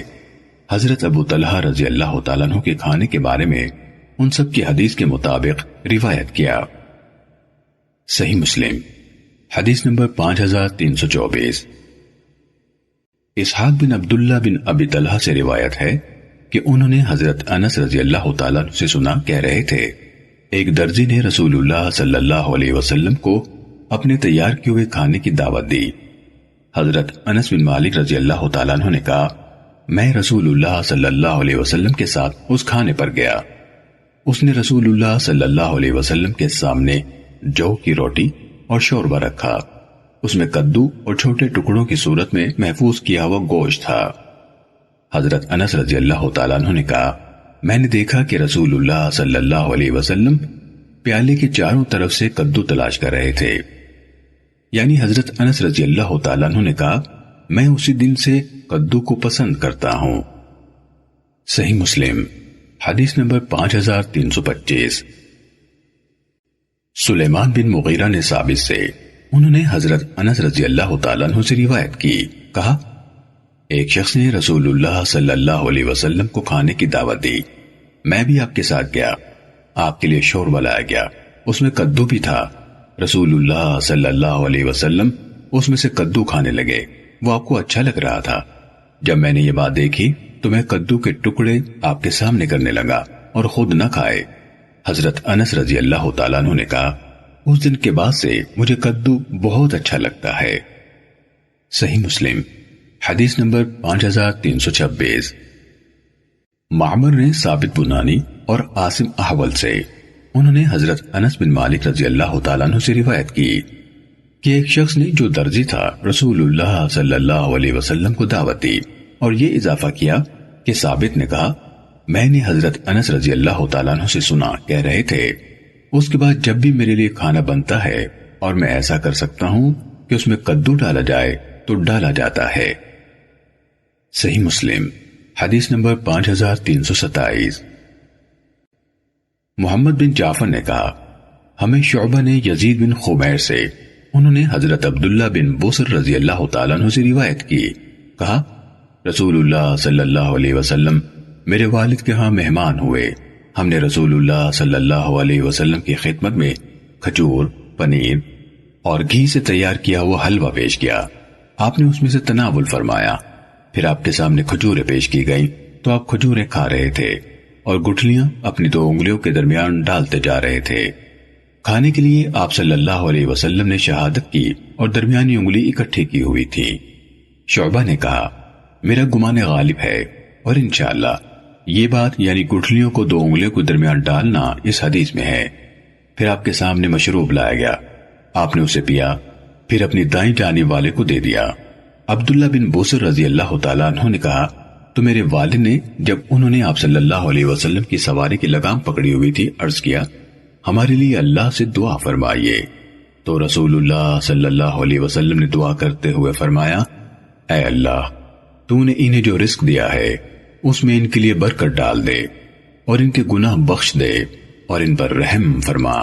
حضرت ابو طلحہ رضی اللہ تعالیٰ عنہ کے کھانے کے بارے میں ان سب کی حدیث کے مطابق روایت کیا. صحیح مسلم حدیث نمبر 5324. اسحاق بن عبداللہ بن ابی طلحہ سے روایت ہے کہ انہوں نے حضرت انس رضی اللہ تعالیٰ عنہ سے سنا، کہہ رہے تھے ایک درزی نے رسول اللہ صلی اللہ علیہ وسلم کو اپنے تیار کیے ہوئے کھانے کی دعوت دی۔ حضرت انس بن مالک رضی اللہ تعالیٰ عنہ نے کہا میں رسول اللہ صلی اللہ علیہ وسلم کے ساتھ اس کھانے پر گیا۔ اس نے رسول اللہ صلی اللہ علیہ وسلم کے سامنے جو کی روٹی اور شوربہ رکھا، اس میں کدو اور چھوٹے ٹکڑوں کی صورت میں محفوظ کیا ہوا گوشت تھا۔ حضرت انس رضی اللہ تعالیٰ عنہ نے کہا میں نے دیکھا کہ رسول اللہ صلی اللہ علیہ وسلم پیالے کے چاروں طرف سے کدو تلاش کر رہے تھے، یعنی حضرت انس رضی اللہ تعالیٰ عنہ نے کہا میں اسی دن سے کدو کو پسند کرتا ہوں۔ صحیح مسلم حدیث نمبر 5325۔ سلیمان بن مغیرہ نے ثابت سے انہوں نے حضرت انس رضی اللہ تعالیٰ عنہ سے روایت کی، کہا ایک شخص نے رسول اللہ صلی اللہ علیہ وسلم کو کھانے کی دعوت دی، میں بھی آپ کے ساتھ گیا، آپ کے لیے شوربہ لایا گیا، اس میں کدو بھی تھا۔ رسول اللہ صلی اللہ علیہ وسلم اس میں سے کدو کھانے لگے، وہ آپ کو اچھا لگ رہا تھا۔ جب میں نے یہ بات دیکھی تو میں کدو کے ٹکڑے آپ کے سامنے کرنے لگا اور خود نہ کھائے۔ حضرت انس رضی اللہ تعالیٰ عنہ نے کہا اس دن کے بعد سے مجھے کدو بہت اچھا لگتا ہے۔ صحیح مسلم حدیث نمبر 5326۔ معمر نے ثابت بنانی اور عاصم احول سے انہوں نے حضرت انس بن مالک رضی اللہ تعالیٰ عنہ سے روایت کی کہ ایک شخص نے جو درزی تھا رسول اللہ صلی اللہ علیہ وسلم کو دعوت دی اور یہ اضافہ کیا کہ ثابت نے کہا میں نے حضرت انس رضی اللہ تعالیٰ عنہ سے سنا، کہہ رہے تھے اس کے بعد جب بھی میرے لیے کھانا بنتا ہے اور میں ایسا کر سکتا ہوں کہ اس میں کدو ڈالا جائے تو ڈالا جاتا ہے۔ صحیح مسلم حدیث نمبر 5327۔ محمد بن جعفر نے کہا ہمیں شعبہ نے یزید بن خبیر سے انہوں نے حضرت عبداللہ بن بصر رضی اللہ تعالیٰ عنہ سے روایت کی، کہا رسول اللہ صلی اللہ علیہ وسلم میرے والد کے ہاں مہمان ہوئے، ہم نے رسول اللہ صلی اللہ علیہ وسلم کی خدمت میں کھجور، پنیر اور گھی سے تیار کیا ہوا حلوہ پیش کیا، آپ نے اس میں سے تناول فرمایا، پھر آپ کے سامنے کھجوریں پیش کی گئیں تو آپ کھجوریں کھا رہے تھے اور گٹھلیاں اپنی دو انگلیوں کے درمیان ڈالتے جا رہے تھے۔ کھانے کے لیے آپ صلی اللہ علیہ وسلم نے شہادت کی اور درمیانی انگلی اکٹھی کی ہوئی تھی۔ شعبہ نے کہا میرا گمان غالب ہے اور انشاءاللہ یہ بات یعنی گٹھلیوں کو دو انگلیوں کے درمیان ڈالنا اس حدیث میں ہے۔ پھر آپ کے سامنے مشروب لایا گیا، آپ نے اسے پیا، پھر اپنی دائیں جانب والے کو دے دیا۔ عبداللہ بن بصر رضی اللہ تعالیٰ عنہ نے کہا تو میرے والد نے جب انہوں نے آپ صلی اللہ علیہ وسلم کی سواری کی لگام پکڑی ہوئی تھی عرض کیا ہمارے لیے اللہ سے دعا فرمائیے، تو رسول اللہ صلی اللہ علیہ وسلم نے دعا کرتے ہوئے فرمایا اے اللہ تو نے انہیں جو رزق دیا ہے اس میں ان کے لیے برکت ڈال دے اور ان کے گناہ بخش دے اور ان پر رحم فرما۔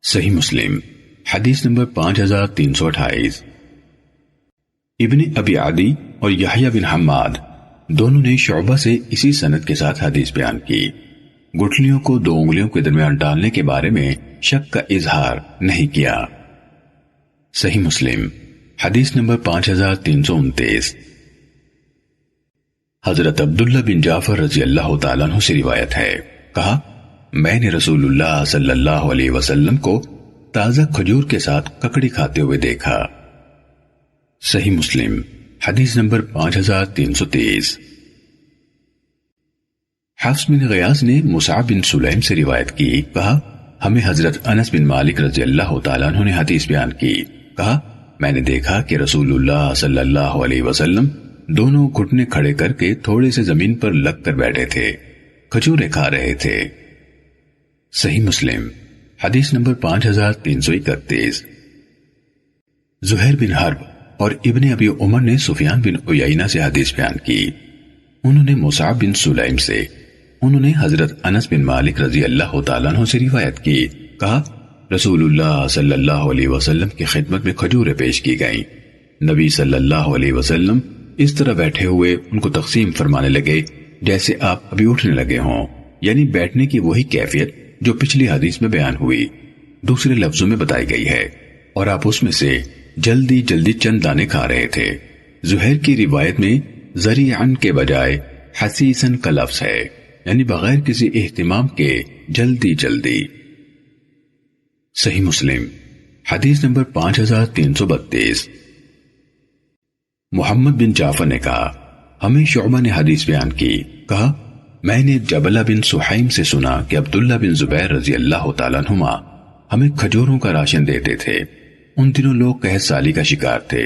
صحیح مسلم حدیث نمبر 5328۔ ابن ابی عدی اور یحییٰ بن حماد دونوں نے شعبہ سے اسی سند کے ساتھ حدیث بیان کی۔ گٹھلیوں کو دو انگلیوں کے درمیان ڈالنے کے بارے میں شک کا اظہار نہیں کیا۔ صحیح مسلم حدیث نمبر 5329۔ حضرت عبداللہ بن جعفر رضی اللہ تعالیٰ عنہ سے روایت ہے، کہا میں نے رسول اللہ صلی اللہ علیہ وسلم کو تازہ کھجور کے ساتھ ککڑی کھاتے ہوئے دیکھا۔ صحیح مسلم حدیث نمبر 5330۔ حفص بن غیاث نے مصعب بن سلیم سے روایت کی، کہا ہمیں حضرت انس بن مالک رضی اللہ تعالیٰ عنہ نے حدیث بیان کی، کہا میں نے دیکھا کہ رسول اللہ صلی اللہ علیہ وسلم دونوں گھٹنے کھڑے کر کے تھوڑے سے زمین پر لگ کر بیٹھے تھے، کھجوریں کھا رہے تھے۔ صحیح مسلم حدیث نمبر 5331۔ زہیر بن حرب اور ابن ابی عمر نے سفیان بن عیینہ سے حدیث بیان کی، انہوں نے مصعب بن سلیم سے انہوں نے حضرت انس بن مالک رضی اللہ تعالیٰ عنہ سے روایت کی، کہا رسول اللہ صلی اللہ علیہ وسلم کی خدمت میں کھجوریں پیش کی گئیں، نبی صلی اللہ علیہ وسلم اس طرح بیٹھے ہوئے ان کو تقسیم فرمانے لگے جیسے آپ ابھی اٹھنے لگے ہوں، یعنی بیٹھنے کی وہی کیفیت جو پچھلی حدیث میں بیان ہوئی دوسرے لفظوں میں بتائی گئی ہے، اور آپ اس میں سے جلدی جلدی چند دانے کھا رہے تھے۔ زہیر کی روایت میں ذریعن کے بجائے حسیسن کا لفظ ہے، یعنی بغیر کسی اہتمام کے جلدی جلدی۔ صحیح مسلم حدیث نمبر 5332۔ محمد بن جعفر نے کہا ہمیں شعبہ نے حدیث بیان کی، کہا میں نے جبلہ بن سحیم سے سنا کہ عبداللہ بن زبیر رضی اللہ تعالیٰ عنہما ہمیں کھجوروں کا راشن دیتے تھے۔ ان دنوں لوگ قحط سالی کا شکار تھے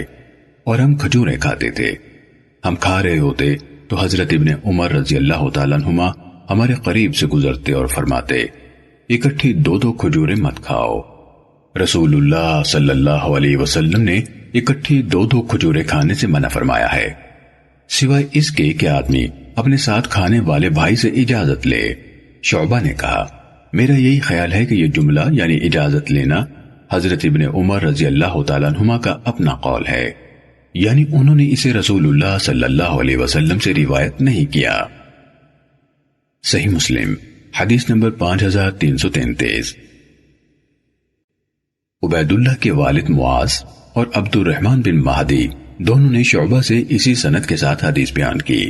اور ہم کھجوریں کھاتے تھے۔ ہم کھا رہے ہوتے تو حضرت ابن عمر رضی اللہ تعالیٰ عنہما ہمارے قریب سے گزرتے اور فرماتے اکٹھی 2 کھجوریں مت کھاؤ۔ رسول اللہ صلی اللہ علیہ وسلم نے اکٹھی 2 کھجوریں کھانے سے منع فرمایا ہے، سوائے اس کے کہ آدمی اپنے ساتھ کھانے والے بھائی سے اجازت لے۔ شعبہ نے کہا میرا یہی خیال ہے کہ یہ جملہ یعنی اجازت لینا حضرت ابن عمر رضی اللہ تعالیٰ عنہما کا اپنا قول ہے، یعنی انہوں نے اسے رسول اللہ صلی اللہ علیہ وسلم سے روایت نہیں کیا۔ صحیح مسلم حدیث نمبر 5333۔ عبید اللہ کے والد معاذ اور عبد الرحمن بن مہدی دونوں نے شعبہ سے اسی سند کے ساتھ حدیث بیان کی۔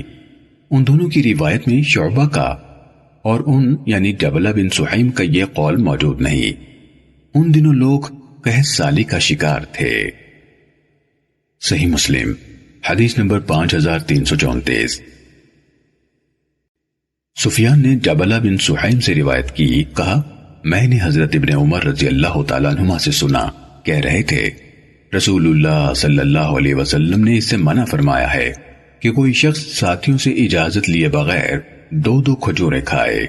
ان دونوں کی روایت میں شعبہ کا اور ان یعنی جبلہ بن سحیم کا یہ قول موجود نہیں۔ ان دنوں لوگ قحط سالی کا شکار تھے۔ صحیح مسلم حدیث نمبر 5334۔ سفیان نے جبلہ بن سحیم سے روایت کی، کہا میں نے حضرت ابن عمر رضی اللہ تعالیٰ عنہما سے سنا، کہہ رہے تھے رسول اللہ صلی اللہ علیہ وسلم نے اس سے منع فرمایا ہے کہ کوئی شخص ساتھیوں سے اجازت لیے بغیر 2 کھجوریں کھائے۔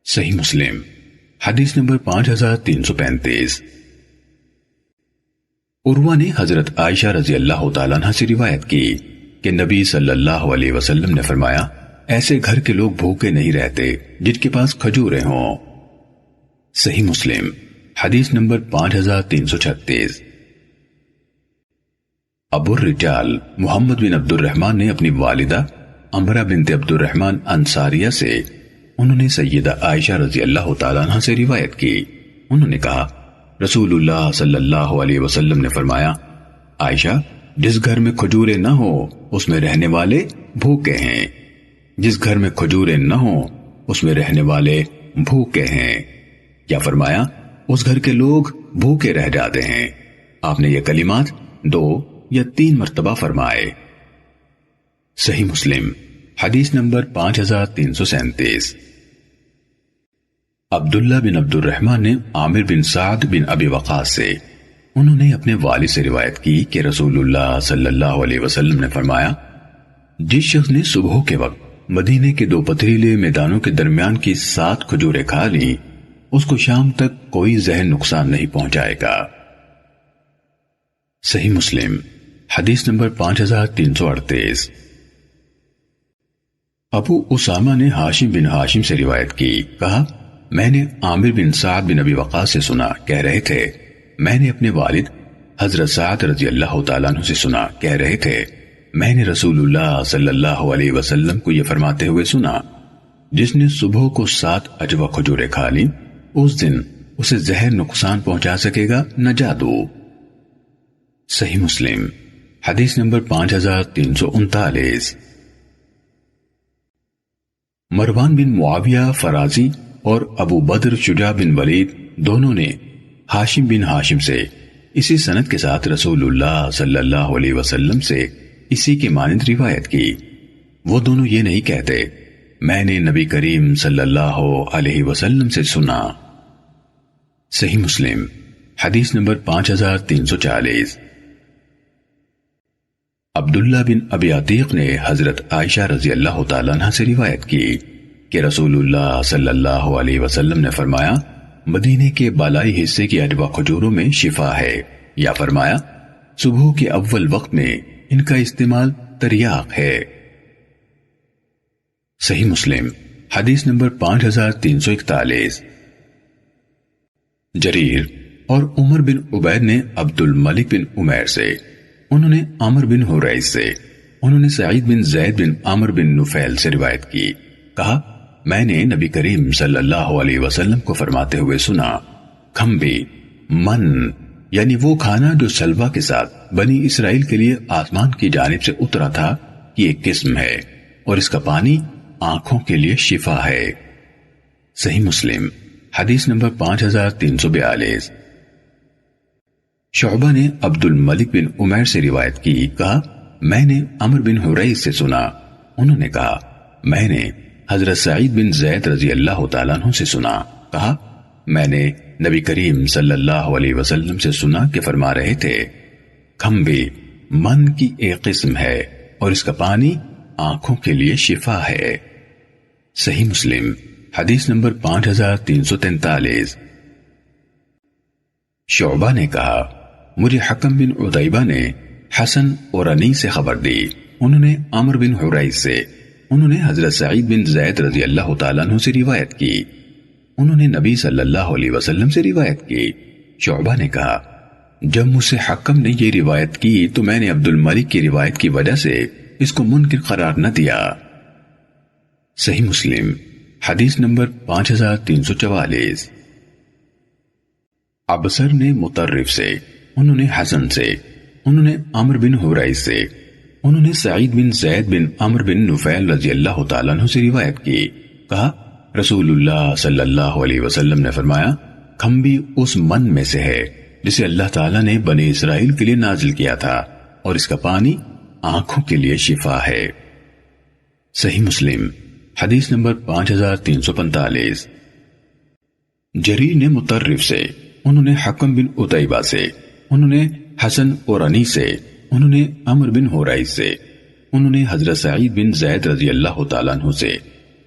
صحیح مسلم حدیث نمبر 5335۔ عروہ نے حضرت عائشہ رضی اللہ تعالیٰ عنہ سے روایت کی کہ نبی صلی اللہ علیہ وسلم نے فرمایا ایسے گھر کے لوگ بھوکے نہیں رہتے جن کے پاس کھجوریں ہوں۔ صحیح مسلم حدیث نمبر 5336۔ ابو الرجال محمد بن عبد الرحمن نے اپنی والدہ امرہ بنت عبد الرحمن انصاریہ سے انہوں نے سیدہ عائشہ رضی اللہ تعالیٰ عنہ سے روایت کی، انہوں نے کہا رسول اللہ صلی اللہ علیہ وسلم نے فرمایا عائشہ جس گھر میں کھجوریں نہ ہو اس میں رہنے والے بھوکے ہیں، جس گھر میں کھجوریں نہ ہو اس میں رہنے والے بھوکے ہیں۔ کیا فرمایا اس گھر کے لوگ بھوکے رہ جاتے ہیں۔ آپ نے یہ کلمات 2 یا 3 مرتبہ فرمائے۔ صحیح مسلم حدیث نمبر 5337۔ عبداللہ بن عبد الرحمن نے عامر بن سعد بن ابی وقاص سے انہوں نے اپنے والد سے روایت کی کہ رسول اللہ صلی اللہ علیہ وسلم نے فرمایا جس شخص نے صبح کے وقت مدینے کے 2 پتھریلے میدانوں کے درمیان کی 7 کھجوریں کھا لی اس کو شام تک کوئی زہر نقصان نہیں پہنچائے گا۔ صحیح مسلم حدیث نمبر 5338۔ ابو اسامہ نے ہاشم بن ہاشم سے روایت کی، کہا میں نے عامر بن سعد بن ابی وقاص سے سنا، کہہ رہے تھے میں نے اپنے والد حضرت سعد رضی اللہ تعالیٰ عنہ سے سنا، کہہ رہے تھے میں نے رسول اللہ صلی اللہ علیہ وسلم کو یہ فرماتے ہوئے سنا جس نے صبح کو 7 اجوا کھجوریں کھا لی اس دن اسے زہر نقصان پہنچا سکے گا نہ جادو۔ صحیح مسلم حدیث نمبر 5339۔ مروان بن معاویہ فرازی اور ابو بدر شجاع بن ولید دونوں نے ہاشم بن ہاشم سے اسی سند کے ساتھ رسول اللہ صلی اللہ علیہ وسلم سے اسی کے مانند روایت کی۔ وہ دونوں یہ نہیں کہتے میں نے نبی کریم صلی اللہ علیہ وسلم سے سنا۔ صحیح مسلم حدیث نمبر 5340۔ عبداللہ بن ابی عتیق نے حضرت عائشہ رضی اللہ تعالیٰ عنہ سے روایت کی کہ رسول اللہ صلی اللہ علیہ وسلم نے فرمایا مدینے کے بالائی حصے کی اجوا کھجوروں میں شفا ہے، یا فرمایا صبح کے اول وقت میں ان کا استعمال تریاق ہے۔ صحیح مسلم حدیث نمبر 5341۔ جریر اور عمر بن عبید نے عبد الملک بن عمیر سے انہوں نے عمر بن حریث سے انہوں نے سعید بن زید بن عمر بن نفیل سے روایت کی، کہا میں نے نبی کریم صلی اللہ علیہ وسلم کو فرماتے ہوئے سنا کھمبی من یعنی وہ کھانا جو سلوا کے ساتھ بنی اسرائیل کے لیے آسمان کی جانب سے اترا تھا کی ایک قسم ہے، اور اس کا پانی آنکھوں کے لیے شفا ہے۔ صحیح مسلم حدیث نمبر 5342۔ شعبہ نے عبد الملک بن عمیر سے روایت کی، کہا میں نے عمرو بن حریث سے سنا، انہوں نے کہا میں نے حضرت سعید بن زید رضی اللہ تعالیٰ عنہ سے سنا، کہا میں نے نبی کریم صلی اللہ علیہ وسلم سے سنا کہ فرما رہے تھے کھمبے من کی ایک قسم ہے اور اس کا پانی آنکھوں کے لیے شفا ہے۔ صحیح مسلم حدیث نمبر 5343۔ شعبہ نے کہا مجھے حکم بن عتیبہ نے حسن اور انی سے خبر دی، انہوں نے عمرو بن حریث سے، انہوں نے حضرت سعید بن زید رضی اللہ تعالیٰ عنہ سے روایت کی، انہوں نے نبی صلی اللہ علیہ وسلم سے روایت کی۔ شعبہ نے کہا جب مجھ سے حکم نے یہ روایت کی تو میں نے عبد الملک کی روایت کی وجہ سے اس کو منکر قرار نہ دیا۔ صحیح مسلم حدیث نمبر 5344۔ ابصر نے مطرف سے، انہوں نے حسن سے، انہوں نے عمرو بن حریث سے، انہوں نے سعید بن زید بن عمرو بن نفیل رضی اللہ تعالیٰ عنہ سے روایت کی، کہا رسول اللہ صلی اللہ علیہ وسلم نے فرمایا کھمبی اس من میں سے ہے جسے اللہ تعالیٰ نے بنی اسرائیل کے لیے نازل کیا تھا اور اس کا پانی آنکھوں کے لیے شفا ہے۔ صحیح مسلم حدیث نمبر 5345۔ جریر نے مطرف سے، انہوں نے حکم بن عتیبہ سے، انہوں نے حسن اور انی سے، انہوں نے عمرو بن حریث سے، انہوں نے حضرت سعید بن زید رضی اللہ تعالیٰ عنہ سے،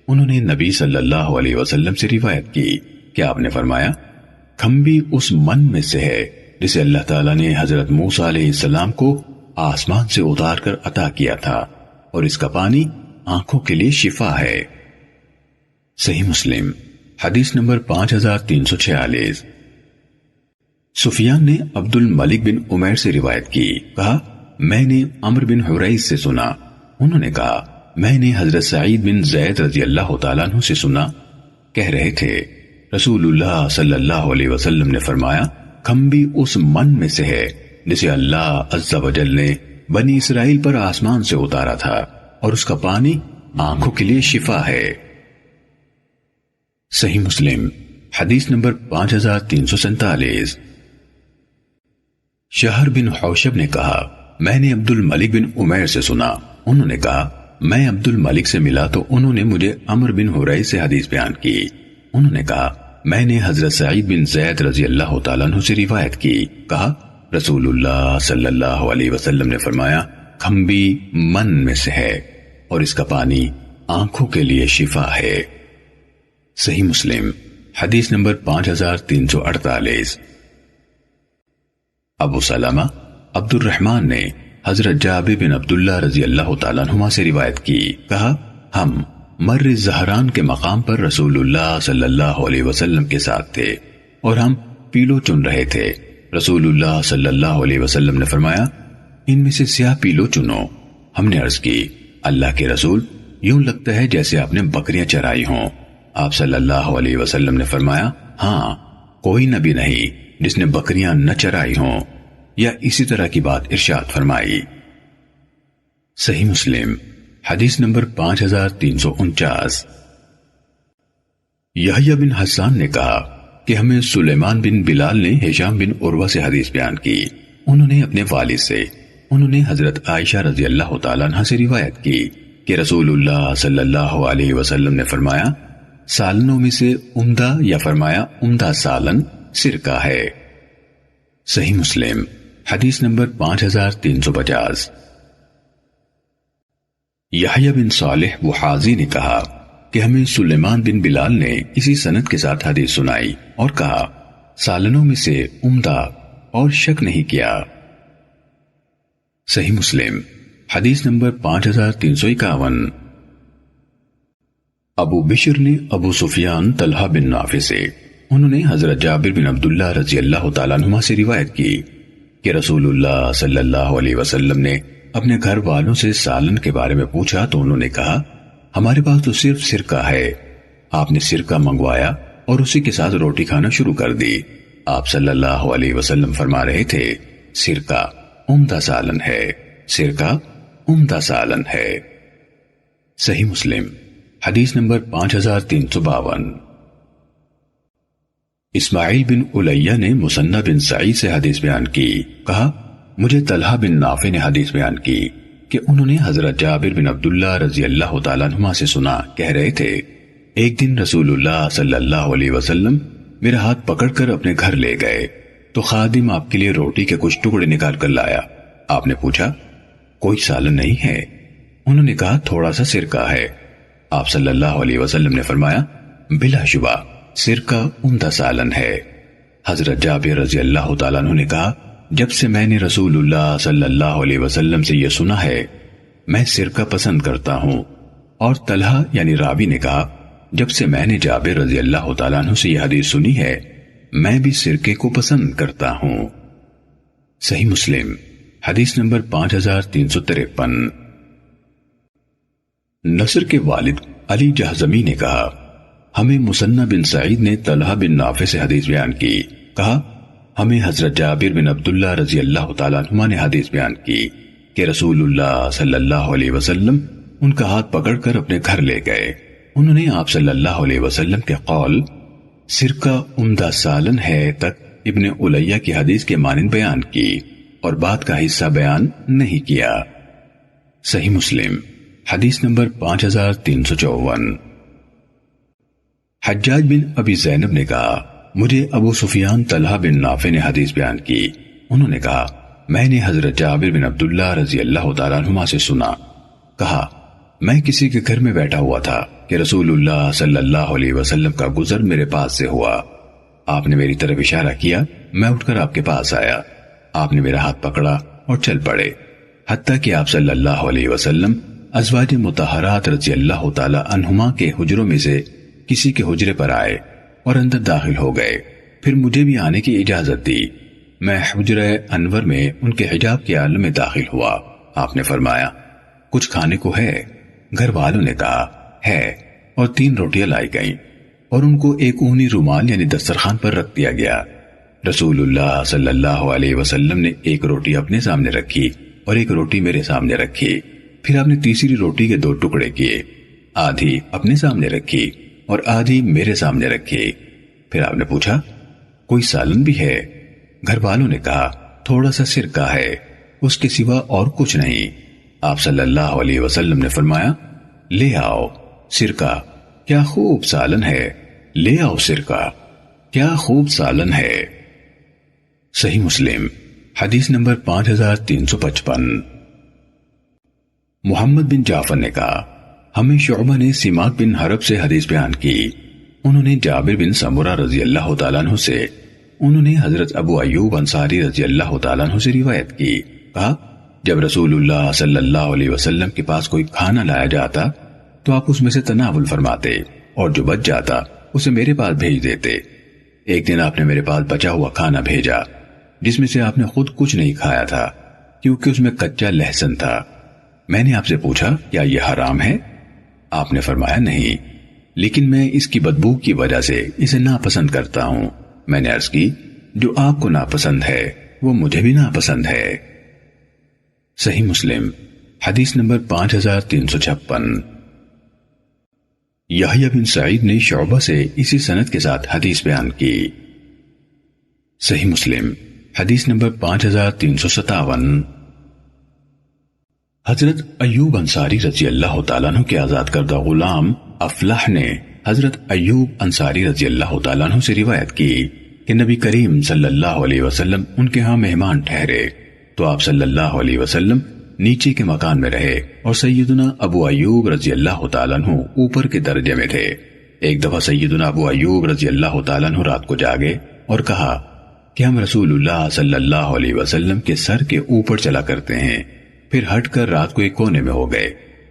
انہوں نے نبی صلی اللہ علیہ وسلم سے روایت کی کہ آپ نے فرمایا کھمبی اس من میں سے ہے جسے اللہ تعالیٰ نے حضرت موسیٰ علیہ السلام کو آسمان سے اتار کر عطا کیا تھا اور اس کا پانی آنکھوں کے لیے شفا ہے۔ صحیح مسلم حدیث نمبر 5346۔ سفیان نے عبد الملک بن عمیر سے روایت کی، کہا میں نے عمرو بن حریث سے سنا، انہوں نے کہا میں نے حضرت سعید بن زید رضی اللہ تعالیٰ عنہ سے سنا، کہہ رہے تھے رسول اللہ صلی اللہ علیہ وسلم نے فرمایا کھمبی اس من میں سے ہے جسے اللہ عز و جل نے بنی اسرائیل پر آسمان سے اتارا تھا اور اس کا پانی آنکھوں کے لیے شفا ہے۔ صحیح مسلم حدیث نمبر 5347۔ شہر بن حوشب نے کہا میں نے عبد الملک بن عمیر سے سنا، انہوں نے کہا میں عبد الملک سے ملا تو انہوں نے مجھے عمرو بن حریث سے حدیث بیان کی، انہوں نے کہا میں نے حضرت سعید بن زید رضی اللہ تعالیٰ عنہ سے روایت کی، کہا رسول اللہ صلی اللہ علیہ وسلم نے فرمایا کھمبی من میں سے ہے اور اس کا پانی آنکھوں کے لیے شفا ہے۔ صحیح مسلم حدیث نمبر 5348۔ ابو سلمہ عبد الرحمن نے حضرت جابر بن عبداللہ رضی اللہ تعالیٰ عنہما سے روایت کی، کہا ہم مر زہران کے مقام پر رسول اللہ صلی اللہ علیہ وسلم کے ساتھ تھے اور ہم پیلو چن رہے تھے، رسول اللہ صلی اللہ علیہ وسلم نے فرمایا ان میں سے سیاہ پیلو چنو، ہم نے عرض کی اللہ کے رسول یوں لگتا ہے جیسے آپ نے بکریاں چرائی ہوں، آپ صلی اللہ علیہ وسلم نے فرمایا ہاں کوئی نبی نہیں جس نے بکریاں نہ چرائی ہوں، یا اسی طرح کی بات ارشاد فرمائی۔ صحیح مسلم حدیث نمبر 5349۔ یحییٰ بن حسان نے کہا کہ ہمیں سلیمان بن بلال نے ہشام بن عروہ سے حدیث بیان کی، انہوں نے اپنے والد سے، انہوں نے حضرت عائشہ رضی اللہ تعالیٰ عنہ سے روایت کی کہ رسول اللہ صلی اللہ علیہ وسلم نے فرمایا سالنوں میں سے عمدہ یا فرمایا عمدہ سالن سرکہ ہے۔ صحیح مسلم حدیث نمبر 5350۔ یحییٰ بن صالح وحازی نے کہا کہ ہمیں سلیمان بن بلال نے اسی سند کے ساتھ حدیث سنائی اور کہا سالنوں میں سے عمدہ اور شک نہیں کیا۔ صحیح مسلم حدیث نمبر 5351۔ ابو بشر نے ابو سفیان طلحہ بن نافع سے، انہوں نے حضرت جابر بن عبداللہ رضی اللہ تعالیٰ عنہما سے روایت کی کہ رسول اللہ صلی اللہ علیہ وسلم نے اپنے گھر والوں سے سالن کے بارے میں پوچھا تو انہوں نے کہا ہمارے پاس تو صرف سرکہ ہے، آپ نے سرکہ منگوایا اور اسی کے ساتھ روٹی کھانا شروع کر دی، آپ صلی اللہ علیہ وسلم فرما رہے تھے سرکہ عمدہ سالن ہے، سرکہ عمدہ سالن ہے۔ صحیح مسلم حدیث نمبر 5352۔ اسماعیل بن الیہ نے مسنہ بن سعید سے حدیث بیان کی، کہا مجھے طلحہ بن نافع نے حدیث بیان کی کہ انہوں نے حضرت جابر بن عبداللہ رضی اللہ تعالیٰ عنہما سے سنا، کہہ رہے تھے ایک دن رسول اللہ صلی اللہ علیہ وسلم میرا ہاتھ پکڑ کر اپنے گھر لے گئے تو خادم آپ کے لیے روٹی کے کچھ ٹکڑے نکال کر لایا۔ آپ نے پوچھا کوئی سالن نہیں ہے؟ انہوں نے کہا تھوڑا سا سرکہ ہے۔ آپ صلی اللہ علیہ وسلم نے فرمایا بلا شبہ سرکہ عمدہ سالن ہے۔ حضرت جابر رضی اللہ تعالیٰ عنہ نے کہا جب سے میں نے رسول اللہ صلی اللہ علیہ وسلم سے یہ سنا ہے میں سرکہ پسند کرتا ہوں۔ اور طلحہ یعنی راوی نے کہا جب سے میں نے جابر رضی اللہ تعالیٰ عنہ سے یہ حدیث سنی ہے میں بھی سرکے کو پسند کرتا ہوں۔ صحیح مسلم حدیث نمبر 5353۔ نصر کے والد علی جہضمی نے کہا ہمیں مسنہ بن سعید نے طلحہ بن نافع سے حدیث بیان کی، کہا ہمیں حضرت جابر بن عبداللہ رضی اللہ تعالیٰ عنہ نے حدیث بیان کی کہ رسول اللہ صلی اللہ علیہ وسلم ان کا ہاتھ پکڑ کر اپنے گھر لے گئے۔ انہوں نے آپ صلی اللہ علیہ وسلم کے قول سرکہ عمدہ سالن ہے تک ابن الیہ کی حدیث کے مانند بیان کی اور بات کا حصہ بیان نہیں کیا۔ صحیح مسلم حدیث نمبر 5354۔ حجاج بن ابی زینب نے کہا مجھے ابو سفیان طلحہ بن نافع نے حدیث بیان کی، انہوں نے کہا میں نے حضرت جابر بن عبداللہ رضی اللہ تعالیٰ عنہما سے سنا، کہا میں کسی کے گھر میں بیٹھا ہوا تھا کہ رسول اللہ صلی اللہ علیہ وسلم کا گزر میرے پاس سے ہوا، آپ نے میری طرف اشارہ کیا، میں اٹھ کر آپ کے پاس آیا، آپ نے میرا ہاتھ پکڑا اور چل پڑے، حتیٰ کہ آپ صلی اللہ علیہ وسلم ازواج مطہرات رضی اللہ تعالیٰ عنہما کے حجروں میں سے کسی کے حجرے پر آئے اور اندر داخل ہو گئے، پھر مجھے بھی آنے کی اجازت دی، میں حجرہ انور میں ان کے حجاب کے عالم میں داخل ہوا، آپ نے فرمایا کچھ کھانے کو ہے؟ گھر والوں نے کہا ہے، اور 3 روٹیاں لائی گئیں اور ان کو ایک اونی رومال یعنی دسترخوان پر رکھ دیا گیا۔ رسول اللہ صلی اللہ علیہ وسلم نے ایک روٹی اپنے سامنے رکھی اور ایک روٹی میرے سامنے رکھی، پھر آپ نے تیسری روٹی کے 2 ٹکڑے کیے، آدھی اپنے سامنے رکھی اور آدھی میرے سامنے رکھی، پھر آپ نے پوچھا کوئی سالن بھی ہے؟ گھر والوں نے کہا تھوڑا سا سرکہ ہے، اس کے سوا اور کچھ نہیں۔ آپ صلی اللہ علیہ وسلم نے فرمایا لے آؤ سرکہ، کیا خوب سالن ہے، لے آؤ سرکہ، کیا خوب سالن ہے۔ صحیح مسلم حدیث نمبر 5355۔ محمد بن جعفر نے کہا ہمیں شعبہ نے سماک بن حرب سے حدیث بیان کی، انہوں نے جابر بن سمرہ رضی اللہ تعالیٰ عنہ سے، انہوں نے حضرت ابو ایوب انصاری رضی اللہ تعالیٰ عنہ سے روایت کی، کہا جب رسول اللہ صلی اللہ علیہ وسلم کے پاس کوئی کھانا لایا جاتا تو آپ اس میں سے تناول فرماتے اور جو بچ جاتا اسے میرے پاس بھیج دیتے۔ ایک دن آپ نے میرے پاس بچا ہوا کھانا بھیجا جس میں سے آپ نے خود کچھ نہیں کھایا تھا کیونکہ اس میں کچا لہسن تھا۔ میں نے آپ سے پوچھا کیا یہ حرام ہے؟ آپ نے فرمایا نہیں، لیکن میں اس کی بدبو کی وجہ سے اسے ناپسند کرتا ہوں۔ میں نے عرض کی جو آپ کو ناپسند ہے وہ مجھے بھی ناپسند ہے۔ صحیح مسلم حدیث نمبر 5356۔ یحییٰ بن سعید نے شعبہ سے اسی سند کے ساتھ حدیث بیان کی۔ صحیح مسلم حدیث نمبر 5357۔ حضرت ایوب انصاری رضی اللہ تعالیٰ عنہ کے آزاد کردہ غلام افلاح نے حضرت ایوب انصاری رضی اللہ تعالیٰ عنہ سے روایت کی کہ نبی کریم صلی اللہ علیہ وسلم ان کے ہاں مہمان ٹھہرے تو آپ صلی اللہ علیہ وسلم نیچے کے مکان میں رہے اور سیدنا ابو ایوب رضی اللہ تعالیٰ عنہ اوپر کے درجے میں تھے۔ ایک دفعہ سیدنا ابو ایوب رضی اللہ تعالیٰ عنہ رات کو جاگے اور کہا کہ ہم رسول اللہ صلی اللہ علیہ وسلم کے سر کے اوپر چلا کرتے ہیں، پھر ہٹ کر رات کو ایک کونے میں ہو گئے۔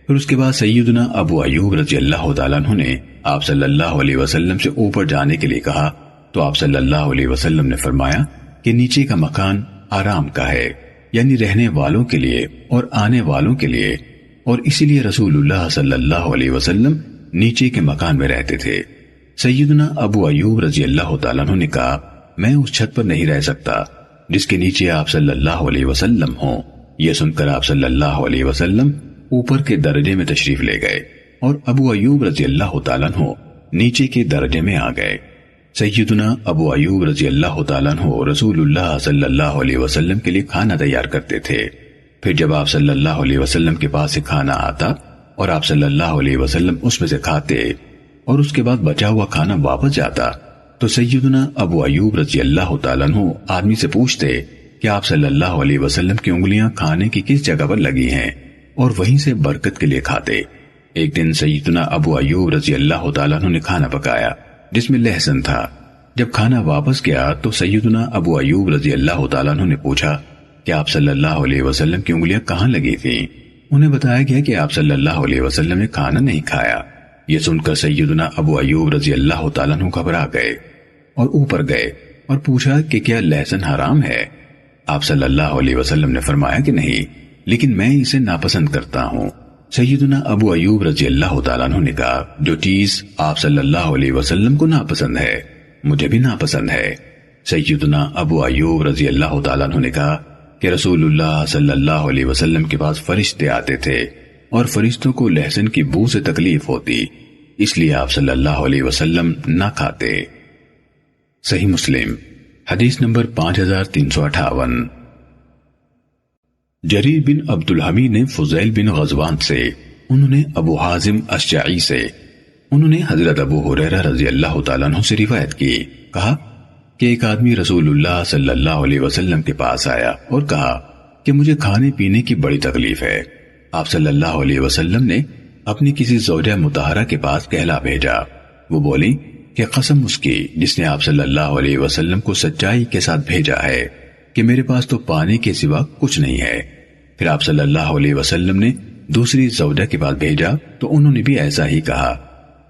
پھر اس کے بعد سیدنا ابو ایوب رضی اللہ تعالیٰ عنہ نے آپ صلی اللہ علیہ وسلم سے اوپر جانے کے لیے کہا تو آپ صلی اللہ علیہ وسلم نے فرمایا کہ نیچے کا مکان آرام کا ہے، یعنی رہنے والوں کے لیے اور آنے والوں کے لیے، اور اسی لیے رسول اللہ صلی اللہ علیہ وسلم نیچے کے مکان میں رہتے تھے۔ سیدنا ابو ایوب رضی اللہ تعالیٰ عنہ نے کہا میں اس چھت پر نہیں رہ سکتا جس کے نیچے آپ صلی اللہ علیہ وسلم ہوں۔ یہ سن کر آپ صلی اللہ علیہ وسلم اوپر کے درجے میں تشریف لے گئے اور ابو ایوب رضی اللہ تعالیٰ عنہ نیچے کے درجے میں آ گئے۔ سیدنا ابو ایوب رضی اللہ تعالیٰ عنہ رسول اللہ صلی اللہ علیہ وسلم کے لیے کھانا تیار کرتے تھے۔ پھر جب آپ صلی اللہ علیہ وسلم کے پاس سے کھانا آتا اور آپ صلی اللہ علیہ وسلم اس میں سے کھاتے اور اس کے بعد بچا ہوا کھانا واپس جاتا تو سیدنا ابو ایوب رضی اللہ تعالیٰ عنہ آدمی سے پوچھتے کہ آپ صلی اللہ علیہ وسلم کی انگلیاں کھانے کی کس جگہ پر لگی ہیں اور وہیں سے برکت کے لیے کھاتے۔ ایک دن سیدنا ابو ایوب رضی اللہ تعالیٰ عنہ نے کھانا پکایا جس میں لہسن تھا۔ جب کھانا واپس گیا تو سیدنا ابو ایوب رضی اللہ تعالیٰ عنہ نے پوچھا کہ آپ صلی اللہ علیہ وسلم کی انگلیاں کہاں لگی تھیں؟ انہیں بتایا گیا کہ آپ صلی اللہ علیہ وسلم نے کھانا نہیں کھایا۔ یہ سن کر سیدنا ابو ایوب رضی اللہ تعالیٰ عنہ گھبرا گئے اور اوپر گئے اور پوچھا کہ کیا لہسن حرام ہے؟ آپ صلی اللہ علیہ وسلم نے فرمایا کہ نہیں، لیکن میں اسے ناپسند کرتا ہوں۔ سیدنا ابو ایوب رضی اللہ تعالیٰ عنہ نے کہا جو چیز آپ صلی اللہ علیہ وسلم کو ناپسند ہے مجھے بھی ناپسند ہے۔ سیدنا ابو ایوب رضی اللہ تعالیٰ عنہ نے کہا کہ رسول اللہ صلی اللہ علیہ وسلم کے پاس فرشتے آتے تھے اور فرشتوں کو لہسن کی بو سے تکلیف ہوتی، اس لیے آپ صلی اللہ علیہ وسلم نہ کھاتے۔ صحیح مسلم حدیث نمبر 5358۔ جریر بن عبد الحمید نے فضیل بن غزوان سے، انہوں نے ابو حازم اشجعی سے، انہوں نے حضرت ابو ہریرہ رضی اللہ تعالیٰ عنہ سے روایت کی، کہا کہ ایک آدمی رسول اللہ صلی اللہ علیہ وسلم کے پاس آیا اور کہا کہ مجھے کھانے پینے کی بڑی تکلیف ہے۔ آپ صلی اللہ علیہ وسلم نے اپنی کسی زوجہ مطہرہ کے پاس کہلا بھیجا۔ وہ بولی کہ قسم اس کی جس نے آپ صلی اللہ علیہ وسلم کو سچائی کے ساتھ بھیجا ہے کہ میرے پاس تو پانی کے سوا کچھ نہیں ہے۔ پھر آپ صلی اللہ علیہ وسلم نے دوسری زوجہ کے پاس بھیجا تو انہوں نے بھی ایسا ہی کہا،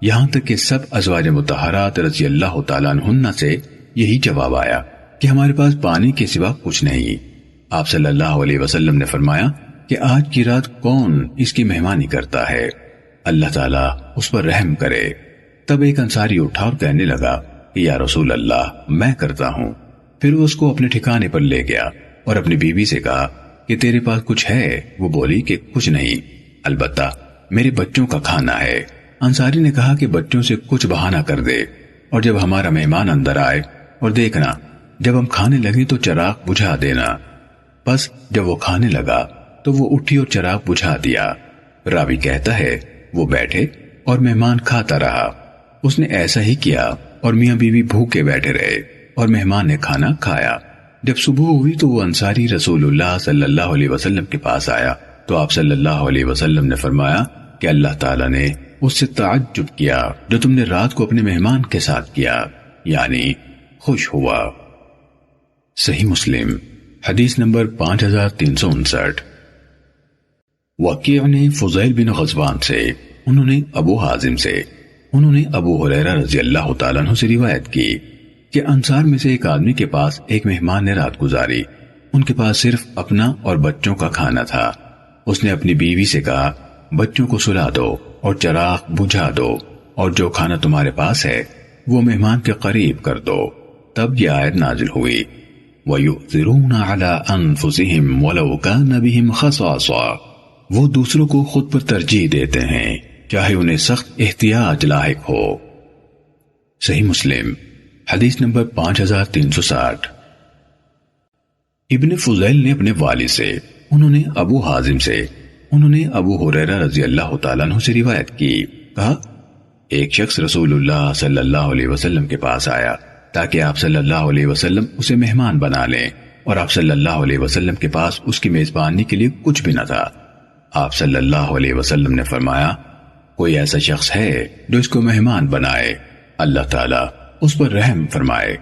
یہاں تک کہ سب ازواج مطہرات رضی اللہ تعالیٰ عنہن سے یہی جواب آیا کہ ہمارے پاس پانی کے سوا کچھ نہیں۔ آپ صلی اللہ علیہ وسلم نے فرمایا کہ آج کی رات کون اس کی مہمانی کرتا ہے، اللہ تعالیٰ اس پر رحم کرے۔ تب ایک انصاری اٹھا اور کہنے لگا کہ یا رسول اللہ میں کرتا ہوں۔ پھر وہ اس کو اپنے ٹھکانے پر لے گیا اور اپنی بیوی سے کہا کہ تیرے پاس کچھ ہے؟ وہ بولی کہ کچھ نہیں، البتہ میرے بچوں کا کھانا ہے۔ انصاری نے کہا کہ بچوں سے کچھ بہانہ کر دے اور جب ہمارا مہمان اندر آئے اور دیکھنا جب ہم کھانے لگیں تو چراغ بجھا دینا۔ پس جب وہ کھانے لگا تو وہ اٹھی اور چراغ بجھا دیا۔ راوی کہتا ہے وہ بیٹھے اور مہمان کھاتا رہا۔ اس نے ایسا ہی کیا اور میاں بیوی بھوکے بیٹھے رہے اور مہمان نے کھانا کھایا۔ جب صبح ہوئی تو وہ انصاری رسول اللہ صلی اللہ علیہ وسلم کے پاس آیا تو آپ صلی اللہ علیہ وسلم نے فرمایا کہ اللہ تعالیٰ نے اس سے تعجب کیا جو تم نے رات کو اپنے مہمان کے ساتھ کیا، یعنی خوش ہوا۔ صحیح مسلم حدیث نمبر 5359۔ وکیع نے فضیل بن غزوان سے، انہوں نے ابو حازم سے، انہوں نے ابو ہریرہ رضی اللہ تعالیٰ عنہ سے روایت کی کہ انصار میں سے ایک آدمی کے پاس ایک مہمان نے رات گزاری۔ ان کے پاس صرف اپنا اور بچوں کا کھانا تھا۔ اس نے اپنی بیوی سے کہا بچوں کو سلا دو اور چراغ بجھا دو اور جو کھانا تمہارے پاس ہے وہ مہمان کے قریب کر دو۔ تب یہ آیت نازل ہوئی وَيُؤْثِرُونَ عَلَىٰ أَنفُسِهِمْ وَلَوْ كَانَ بِهِمْ خَصَاصَةٌ، وہ دوسروں کو خود پر ترجیح دیتے ہیں چاہے انہیں سخت احتیاج لاحق ہو۔ صحیح مسلم حدیث نمبر 5360۔ ابن فضیل نے اپنے والد سے، انہوں نے ابو حازم سے، انہوں نے ابو ہریرہ رضی اللہ تعالیٰ عنہ سے روایت کی، کہا ایک شخص رسول اللہ صلی اللہ علیہ وسلم کے پاس آیا تاکہ آپ صلی اللہ علیہ وسلم اسے مہمان بنا لیں، اور آپ صلی اللہ علیہ وسلم کے پاس اس کی میزبانی کے لیے کچھ بھی نہ تھا۔ آپ صلی اللہ علیہ وسلم نے فرمایا کوئی ایسا شخص ہے جو اس کو مہمان بنائے، اللہ تعالیٰ اس پر رحم فرمائے۔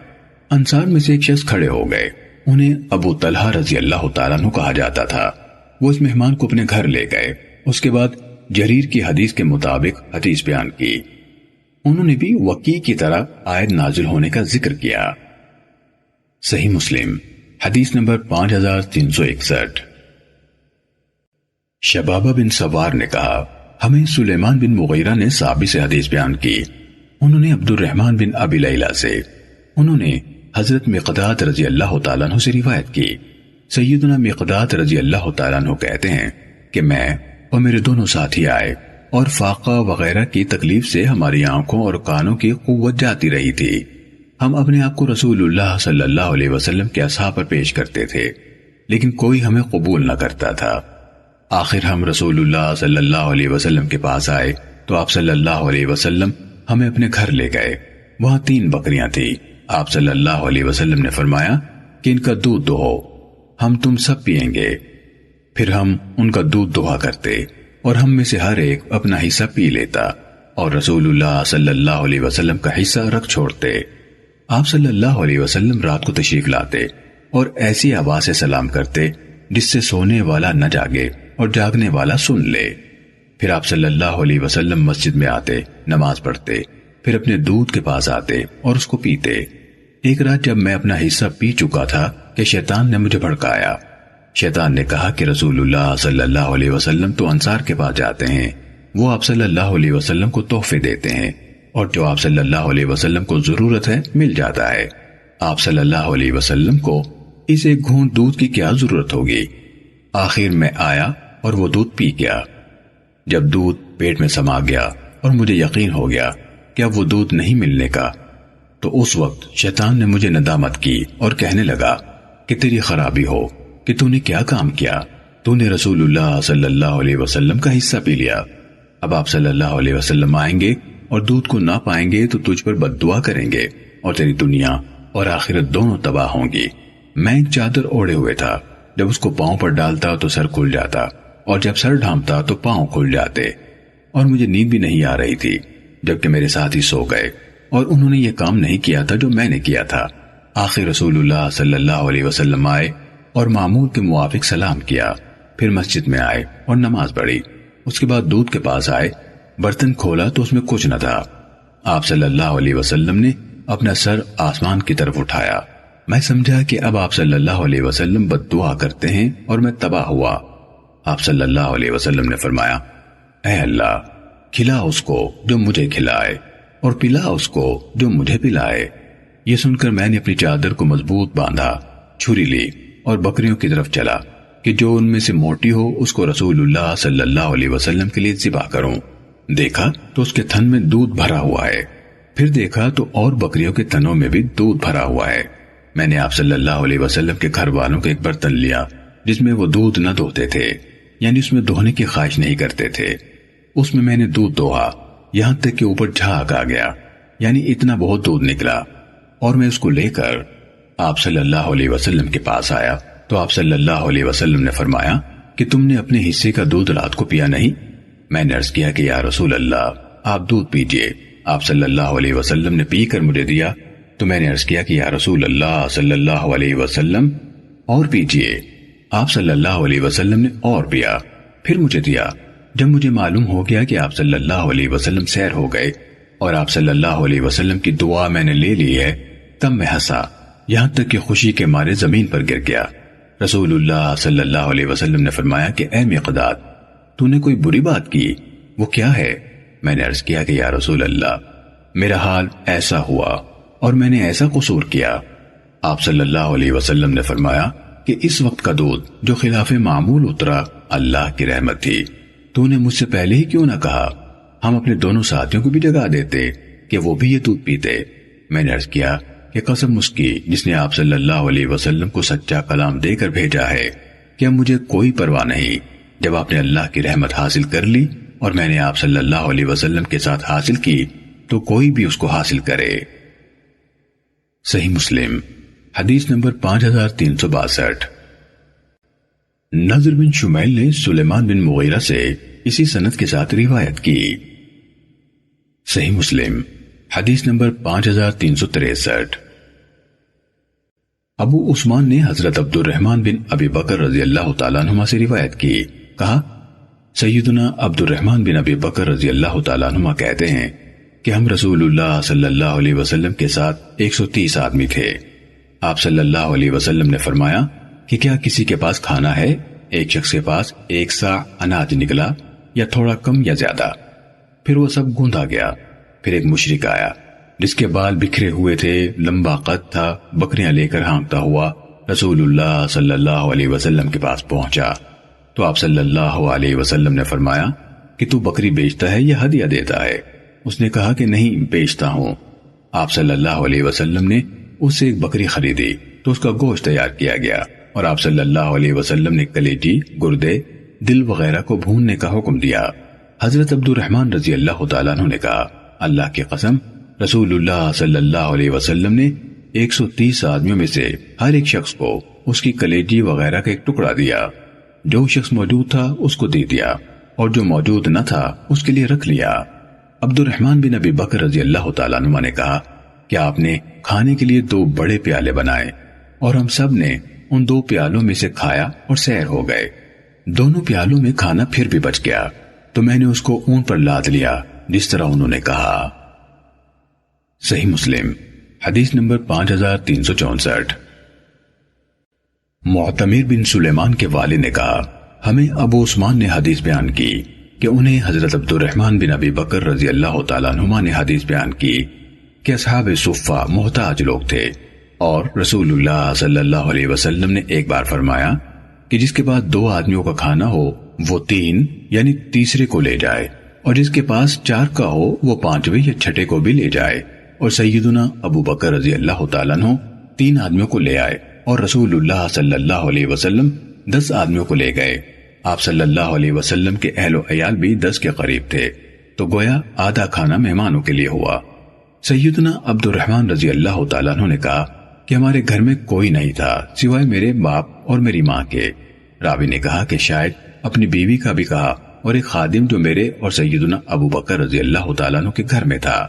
انصار میں سے ایک شخص کھڑے ہو گئے، انہیں ابو طلحہ رضی اللہ تعالیٰ عنہ کہا جاتا تھا۔ وہ اس مہمان کو اپنے گھر لے گئے۔ اس کے بعد جریر کی حدیث کے مطابق حدیث بیان کی۔ انہوں نے بھی وکیع کی طرح آیت نازل ہونے کا ذکر کیا۔ صحیح مسلم حدیث نمبر 5361۔ شبابہ بن سوار نے کہا ہمیں سلیمان بن مغیرہ نے صحابی سے حدیث بیان کی، انہوں نے عبد الرحمن بن ابی لیلہ سے، انہوں نے حضرت مقداد رضی اللہ تعالیٰ عنہ سے روایت کی۔ سیدنا مقداد رضی اللہ تعالیٰ عنہ کہتے ہیں کہ میں اور میرے دونوں ساتھی آئے اور فاقہ وغیرہ کی تکلیف سے ہماری آنکھوں اور کانوں کی قوت جاتی رہی تھی۔ ہم اپنے آپ کو رسول اللہ صلی اللہ علیہ وسلم کے اصحاب پر پیش کرتے تھے، لیکن کوئی ہمیں قبول نہ کرتا تھا۔ آخر ہم رسول اللہ صلی اللہ علیہ وسلم کے پاس آئے تو آپ صلی اللہ علیہ وسلم ہمیں اپنے گھر لے گئے۔ وہاں 3 بکریاں تھیں۔ آپ صلی اللہ علیہ وسلم نے فرمایا کہ ان کا دودھ دوہو، ہم تم سب پیئیں گے۔ پھر ہم ان کا دودھ دوہا کرتے اور ہم میں سے ہر ایک اپنا حصہ پی لیتا اور رسول اللہ صلی اللہ علیہ وسلم کا حصہ رکھ چھوڑتے۔ آپ صلی اللہ علیہ وسلم رات کو تشریف لاتے اور ایسی آواز سے سلام کرتے جس سے سونے والا نہ جاگے اور جاگنے والا سن لے۔ پھر آپ صلی اللہ علیہ وسلم مسجد میں آتے، نماز پڑھتے، پھر اپنے دودھ کے پاس آتے اور اس کو پیتے۔ ایک رات جب میں اپنا حصہ پی چکا تھا کہ شیطان نے مجھے بھڑکایا۔ شیطان نے کہا کہ رسول اللہ صلی اللہ علیہ وسلم تو انصار کے پاس جاتے ہیں، وہ آپ صلی اللہ علیہ وسلم کو تحفے دیتے ہیں، اور جو آپ صلی اللہ علیہ وسلم کو ضرورت ہے مل جاتا ہے۔ آپ صلی اللہ علیہ وسلم کو اس ایک گھونٹ دودھ کی کیا ضرورت ہوگی؟ آخر میں آیا اور وہ دودھ پی گیا۔ جب دودھ پیٹ میں سما گیا اور مجھے یقین ہو گیا کہ اب وہ دودھ نہیں ملنے کا، تو اس وقت شیطان نے مجھے ندامت کی اور کہنے لگا کہ تیری خرابی ہو کہ تو نے کیا کام کیا، تو نے رسول اللہ صلی اللہ علیہ وسلم کا حصہ پی لیا۔ اب آپ صلی اللہ علیہ وسلم آئیں گے اور دودھ کو نہ پائیں گے تو تجھ پر بد دعا کریں گے اور تیری دنیا اور آخرت دونوں تباہ ہوں گی۔ میں ایک چادر اوڑے ہوئے تھا، جب اس کو پاؤں پر ڈالتا تو سر کھل جاتا اور جب سر ڈھانپتا تو پاؤں کھل جاتے، اور مجھے نیند بھی نہیں آ رہی تھی، جبکہ میرے ساتھی سو گئے اور انہوں نے یہ کام نہیں کیا تھا جو میں نے کیا تھا۔ آخر رسول اللہ صلی اللہ علیہ وسلم آئے اور معمول کے موافق سلام کیا، پھر مسجد میں آئے اور نماز پڑھی۔ اس کے بعد دودھ کے پاس آئے، برتن کھولا تو اس میں کچھ نہ تھا۔ آپ صلی اللہ علیہ وسلم نے اپنا سر آسمان کی طرف اٹھایا۔ میں سمجھا کہ اب آپ صلی اللہ علیہ وسلم بد دعا کرتے ہیں اور میں تباہ ہوا۔ آپ صلی اللہ علیہ وسلم نے فرمایا، اے اللہ، کھلا اس کو جو مجھے کھلائے اور پلا اس کو جو مجھے پلائے۔ یہ سن کر میں نے اپنی چادر کو مضبوط باندھا، چھری لی اور بکریوں کی طرف چلا کہ جو ان میں سے موٹی ہو اس کو رسول اللہ صلی اللہ علیہ وسلم کے لیے ذبح کروں۔ دیکھا تو اس کے تھن میں دودھ بھرا ہوا ہے، پھر دیکھا تو اور بکریوں کے تھنوں میں بھی دودھ بھرا ہوا ہے۔ میں نے آپ صلی اللہ علیہ وسلم کے گھر والوں کا ایک برتن لیا جس میں وہ دودھ نہ دھوتے تھے، یعنی اس میں دھونے کی خواہش نہیں کرتے تھے۔ اس میں نے دودھ دوہا یہاں تک کہ اوپر جھاگ آ گیا، یعنی اتنا بہت دودھ نکلا، اور میں اس کو لے کر آپ صلی اللہ علیہ وسلم کے پاس آیا تو آپ صلی اللہ علیہ وسلم نے فرمایا کہ تم نے اپنے حصے کا دودھ رات کو پیا نہیں؟ میں نے عرض کیا کہ یا رسول اللہ، آپ دودھ پیجئے۔ آپ صلی اللہ علیہ وسلم نے پی کر مجھے دیا تو میں نے عرض کیا کہ یا رسول اللہ صلی اللہ علیہ وسلم اور پیجئے۔ آپ صلی اللہ علیہ وسلم نے اور پیا، پھر مجھے دیا۔ جب مجھے معلوم ہو گیا کہ آپ صلی اللہ علیہ وسلم سیر ہو گئے اور آپ صلی اللہ علیہ وسلم کی دعا میں نے لے لی ہے، تب میں ہنسا، یہاں تک کہ خوشی کے مارے زمین پر گر گیا۔ رسول اللہ صلی اللہ علیہ وسلم نے فرمایا کہ اے مقداد، تو نے کوئی بری بات کی؟ وہ کیا ہے؟ میں نے عرض کیا کہ یا رسول اللہ، میرا حال ایسا ہوا اور میں نے ایسا قصور کیا۔ آپ صلی اللہ علیہ وسلم نے فرمایا کہ اس وقت کا دودھ جو خلاف معمول اترا اللہ کی رحمت تھی، تو نے مجھ سے پہلے ہی کیوں نہ کہا؟ ہم اپنے دونوں ساتھیوں کو بھی جگا دیتے کہ وہ بھی یہ دودھ پیتے۔ میں نے عرض کیا کہ قسم اس کی جس نے آپ صلی اللہ علیہ وسلم کو سچا کلام دے کر بھیجا ہے کہ اب مجھے کوئی پرواہ نہیں، جب آپ نے اللہ کی رحمت حاصل کر لی اور میں نے آپ صلی اللہ علیہ وسلم کے ساتھ حاصل کی تو کوئی بھی اس کو حاصل کرے۔ صحیح مسلم حدیث نمبر 5362۔ نضر بن شمیل نے سلیمان بن مغیرہ سے اسی سند کے ساتھ روایت کی۔ صحیح مسلم حدیث نمبر 5363۔ ابو عثمان نے حضرت عبد الرحمن بن ابی بکر رضی اللہ تعالیٰ عنہما سے روایت کی، کہا سیدنا عبد الرحمن بن ابی بکر رضی اللہ تعالیٰ عنہما کہتے ہیں کہ ہم رسول اللہ صلی اللہ علیہ وسلم کے ساتھ 130 آدمی تھے۔ آپ صلی اللہ علیہ وسلم نے فرمایا کہ کیا کسی کے پاس کھانا ہے؟ ایک شخص کے پاس 1 صاع اناج نکلا، یا تھوڑا کم یا زیادہ، پھر وہ سب گوندا گیا۔ پھر ایک مشرک آیا جس کے بال بکھرے ہوئے تھے، لمبا قد تھا، بکریاں لے کر ہانکتا ہوا رسول اللہ صلی اللہ علیہ وسلم کے پاس پہنچا تو آپ صلی اللہ علیہ وسلم نے فرمایا کہ تو بکری بیچتا ہے یا ہدیہ دیتا ہے؟ اس نے کہا کہ نہیں، بیچتا ہوں۔ آپ صلی اللہ علیہ وسلم نے اس سے ایک بکری خریدی تو اس کا گوشت تیار کیا گیا، اور آپ صلی اللہ علیہ وسلم نے کلیجی، گردے، دل وغیرہ کو بھوننے کا حکم دیا۔ حضرت عبد الرحمن رضی اللہ تعالیٰ عنہ نے کہا، اللہ کی قسم، رسول اللہ صلی اللہ علیہ وسلم نے 130 آدمیوں میں سے ہر ایک شخص کو اس کی کلیجی وغیرہ کا ایک ٹکڑا دیا۔ جو شخص موجود تھا اس کو دے دیا، اور جو موجود نہ تھا اس کے لیے رکھ لیا۔ عبد الرحمن بن ابی بکر رضی اللہ تعالیٰ عنہ نے کہا کہ آپ نے کھانے کے لیے 2 بڑے پیالے بنائے، اور ہم سب نے ان 2 پیالوں میں سے کھایا اور سیر ہو گئے۔ دونوں پیالوں میں کھانا پھر بھی بچ گیا تو میں نے اس کو اون پر لاد لیا جس طرح انہوں نے کہا۔ صحیح مسلم حدیث نمبر 5364۔ معتمر بن سلیمان کے والد نے کہا، ہمیں ابو عثمان نے حدیث بیان کی کہ انہیں حضرت عبد الرحمن بن ابی بکر رضی اللہ تعالیٰ عنہما نے حدیث بیان کی کہ اصحاب صفہ محتاج لوگ تھے، اور رسول اللہ صلی اللہ علیہ وسلم نے ایک بار فرمایا کہ جس کے پاس 2 آدمیوں کا کھانا ہو وہ 3 یعنی تیسرے کو لے جائے، اور جس کے پاس 4 کا ہو وہ 5ویں یا 6ٹھے کو بھی لے جائے۔ اور سیدنا ابو بکر رضی اللہ تعالیٰ عنہ 3 آدمیوں کو لے آئے، اور رسول اللہ صلی اللہ علیہ وسلم 10 آدمیوں کو لے گئے۔ آپ صلی اللہ علیہ وسلم کے اہل و عیال بھی 10 کے قریب تھے، تو گویا آدھا کھانا مہمانوں کے لیے ہوا۔ سیدنا عبد الرحمن رضی اللہ تعالیٰ عنہ نے کہا کہ ہمارے گھر میں کوئی نہیں تھا سوائے میرے باپ اور میری ماں کے۔ راوی نے کہا کہ شاید اپنی بیوی کا بھی کہا، اور ایک خادم جو میرے اور سیدنا ابو بکر رضی اللہ تعالیٰ عنہ کے گھر میں تھا۔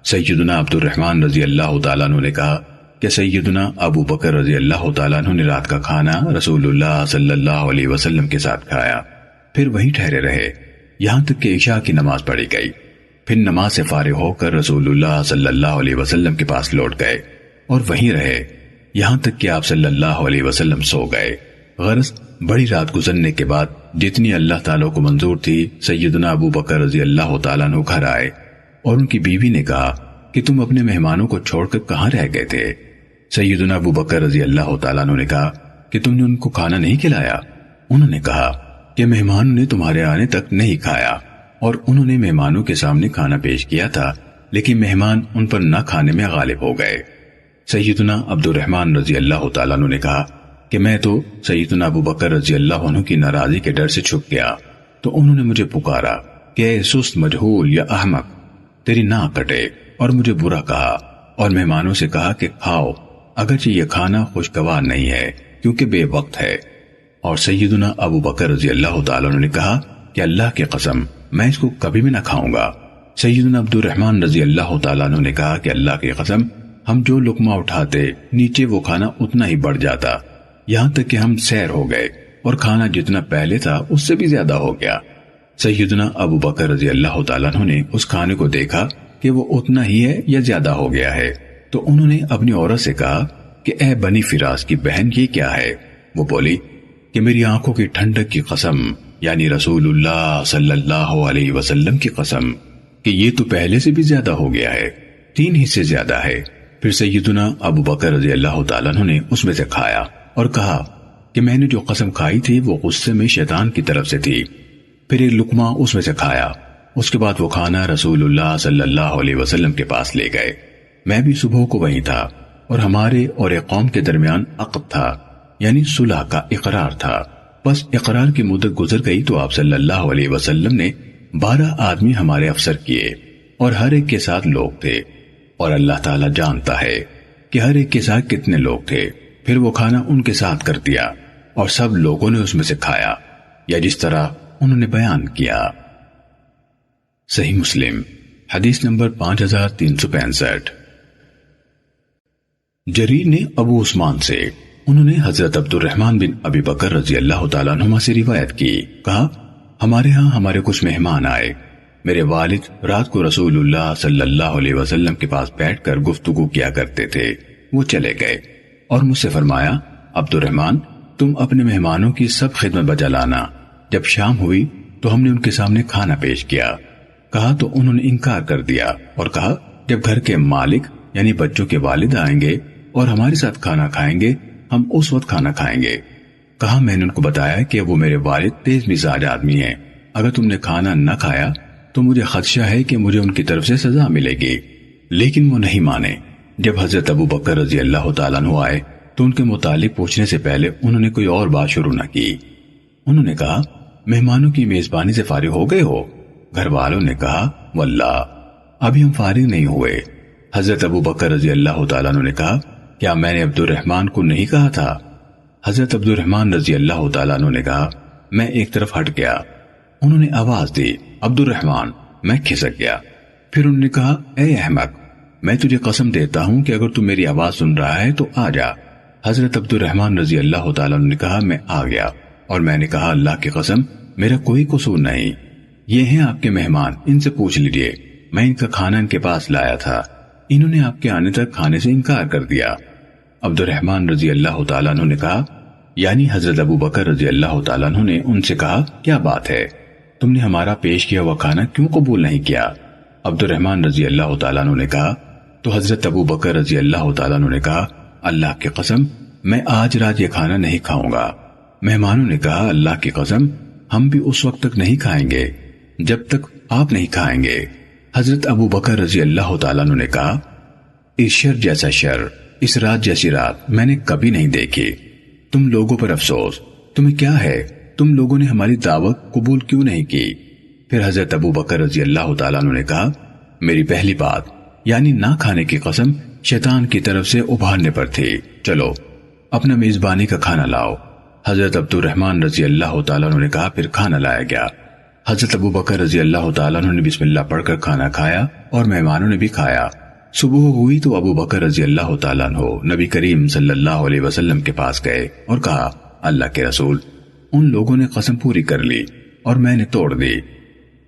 سیدنا عبد الرحمن رضی اللہ تعالیٰ عنہ نے کہا کہ سیدنا ابو بکر رضی اللہ تعالیٰ عنہ نے رات کا کھانا رسول اللہ صلی اللہ علیہ وسلم کے ساتھ کھایا، پھر وہیں ٹھہرے رہے یہاں تک کہ عشاء کی نماز پڑھی گئی۔ پھر نماز سے فارغ ہو کر رسول اللہ صلی اللہ علیہ وسلم کے پاس لوٹ گئے اور وہیں رہے یہاں تک کہ آپ صلی اللہ علیہ وسلم سو گئے۔ غرض بڑی رات گزرنے کے بعد جتنی اللہ تعالیٰ کو منظور تھی، سیدنا ابو بکر رضی اللہ تعالیٰ عنہ گھر آئے اور ان کی بیوی نے کہا کہ تم اپنے مہمانوں کو چھوڑ کر کہاں رہ گئے تھے؟ سیدنا ابو بکر رضی اللہ تعالیٰ عنہ نے کہا کہ تم نے ان کو کھانا نہیں کھلایا؟ انہوں نے کہا کہ مہمانوں نے تمہارے آنے تک نہیں کھایا، اور انہوں نے مہمانوں کے سامنے کھانا پیش کیا تھا، لیکن مہمان ان پر نہ کھانے میں غالب ہو گئے۔ سیدنا عبد الرحمن رضی اللہ تعالیٰ عنہ نے کہا کہ میں تو سیدنا ابو بکر رضی اللہ عنہ کی ناراضی کے ڈر سے چھپ گیا، تو انہوں نے مجھے پکارا کہ اے سست مجہول یا احمق، تیری ناک کٹے، اور مجھے برا کہا، اور مہمانوں سے کہا کہ کھاؤ، اگرچہ یہ کھانا خوشگوار نہیں ہے کیونکہ بے وقت ہے۔ اور سیدنا ابو بکر رضی اللہ تعالیٰ عنہ نے کہا کہ اللہ کی قسم میں اس کو کبھی بھی نہ کھاؤں گا۔ سیدنا عبد الرحمن رضی اللہ تعالیٰ عنہ نے کہا کہ اللہ کی قسم ہم جو لقمہ اٹھاتے نیچے وہ کھانا اتنا ہی بڑھ جاتا، یہاں تک کہ ہم سیر ہو گئے اور کھانا جتنا پہلے تھا اس سے بھی زیادہ ہو گیا۔ سیدنا ابو بکر رضی اللہ تعالیٰ عنہ نے اس کھانے کو دیکھا کہ وہ اتنا ہی ہے یا زیادہ ہو گیا ہے، تو انہوں نے اپنی عورت سے کہا کہ اے بنی فراس کی بہن یہ کیا ہے؟ وہ بولی کہ میری آنکھوں کی ٹھنڈک کی قسم، یعنی رسول اللہ صلی اللہ علیہ وسلم کی قسم، کہ یہ تو پہلے سے بھی زیادہ ہو گیا ہے، 3 حصے زیادہ ہے۔ پھر سیدنا ابو بکر رضی اللہ تعالیٰ عنہ نے اس میں سے کھایا اور کہا کہ میں نے جو قسم کھائی تھی وہ غصے میں شیطان کی طرف سے تھی۔ پھر ایک لقمہ اس میں سے کھایا، اس کے بعد وہ کھانا رسول اللہ صلی اللہ علیہ وسلم کے پاس لے گئے۔ میں بھی صبح کو وہیں تھا، اور ہمارے اور ایک قوم کے درمیان عقد تھا، یعنی صلح کا اقرار تھا۔ بس اقرار کی مدت گزر گئی تو آپ صلی اللہ علیہ وسلم نے 12 آدمی ہمارے افسر کیے، اور ہر ایک کے ساتھ لوگ تھے، اور اللہ تعالیٰ جانتا ہے کہ ہر ایک کے ساتھ کتنے لوگ تھے۔ پھر وہ کھانا ان کے ساتھ کر دیا اور سب لوگوں نے اس میں سے کھایا، یا جس طرح انہوں نے بیان کیا۔ صحیح مسلم حدیث نمبر 5365۔ جریر نے ابو عثمان سے، انہوں نے حضرت عبد الرحمن بن ابی بکر رضی اللہ تعالیٰ عنہما سے روایت کی، کہا ہمارے ہاں ہمارے کچھ مہمان آئے، میرے والد رات کو رسول اللہ صلی اللہ علیہ وسلم کے پاس بیٹھ کر گفتگو کیا کرتے تھے۔ وہ چلے گئے اور مجھ سے فرمایا عبد الرحمن تم اپنے مہمانوں کی سب خدمت بجا لانا۔ جب شام ہوئی تو ہم نے ان کے سامنے کھانا پیش کیا، کہا تو انہوں نے انکار کر دیا اور کہا جب گھر کے مالک یعنی بچوں کے والد آئیں گے اور ہمارے ساتھ کھانا کھائیں گے ہم اس وقت کھانا کھائیں گے۔ کہا میں نے ان کو بتایا کہ وہ میرے والد تیز مزاج آدمی ہیں اگر تم نے کھانا نہ کھایا تو مجھے خدشہ ہے کہ مجھے ان کی طرف سے سزا ملے گی۔ لیکن وہ نہیں مانے۔ جب حضرت ابو بکر رضی اللہ تعالیٰ عنہ آئے تو ان کے متعلق پوچھنے سے پہلے انہوں نے کوئی اور بات شروع نہ کی۔ انہوں نے کہا، مہمانوں کی میزبانی سے فارغ ہو گئے ہو؟ گھر والوں نے کہا، واللہ ابھی ہم فارغ نہیں ہوئے۔ حضرت ابو بکر رضی اللہ تعالیٰ عنہ نے کہا، کیا میں نے عبد الرحمن کو نہیں کہا تھا؟ حضرت عبد الرحمن رضی اللہ تعالیٰ عنہ نے کہا، میں ایک طرف ہٹ گیا۔ انہوں نے آواز دی، عبد الرحمن، میں کھسک گیا۔ پھر انہوں نے کہا، اے احمق، میں تجھے قسم دیتا ہوں کہ اگر تو میری آواز سن رہا ہے تو آ جا۔ حضرت عبد الرحمن رضی اللہ تعالیٰ عنہ نے کہا، میں آ گیا، اور میں نے کہا، اللہ کی قسم میرا کوئی قصور نہیں، یہ ہیں آپ کے مہمان، ان سے پوچھ لیجئے، میں ان کا کھانا ان کے پاس لایا تھا، انہوں نے آپ کے آنے تک کھانے سے انکار کر دیا۔ عبد الرحمن رضی اللہ تعالیٰ عنہ نے کہا، یعنی حضرت ابو بکر رضی اللہ تعالیٰ عنہ نے ان سے کہا، کیا بات ہے، تم نے ہمارا پیش کیا ہوا کھانا کیوں قبول نہیں کیا؟ عبد الرحمن رضی اللہ تعالیٰ عنہ نے کہا، تو حضرت ابو بکر رضی اللہ تعالیٰ عنہ نے کہا، اللہ کی قسم میں آج رات یہ کھانا نہیں کھاؤں گا۔ مہمانوں نے کہا، اللہ کی قسم ہم بھی اس وقت تک نہیں کھائیں گے جب تک آپ نہیں کھائیں گے۔ حضرت ابو بکر رضی اللہ تعالیٰ عنہ نے کہا، اس شر جیسا شر، اس رات جیسی رات میں نے کبھی نہیں دیکھی۔ تم لوگوں پر افسوس، تمہیں کیا ہے، تم لوگوں نے ہماری دعوت قبول کیوں نہیں کی؟ پھر حضرت ابو بکر رضی اللہ تعالیٰ عنہ نے کہا، میری پہلی بات یعنی نہ کھانے کی قسم شیطان کی طرف سے ابھارنے پر تھی، چلو اپنا میزبانی کا کھانا لاؤ۔ حضرت عبد الرحمن رضی اللہ تعالیٰ عنہ نے کہا، پھر کھانا لایا گیا۔ حضرت ابو بکر رضی اللہ تعالیٰ عنہ نے بسم اللہ پڑھ کر کھانا کھایا اور مہمانوں نے بھی کھایا۔ صبح ہوئی تو ابو بکر رضی اللہ تعالیٰ عنہ نبی کریم صلی اللہ علیہ وسلم کے پاس گئے اور کہا، اللہ کے رسول، ان لوگوں نے قسم پوری کر لی اور میں نے توڑ دی۔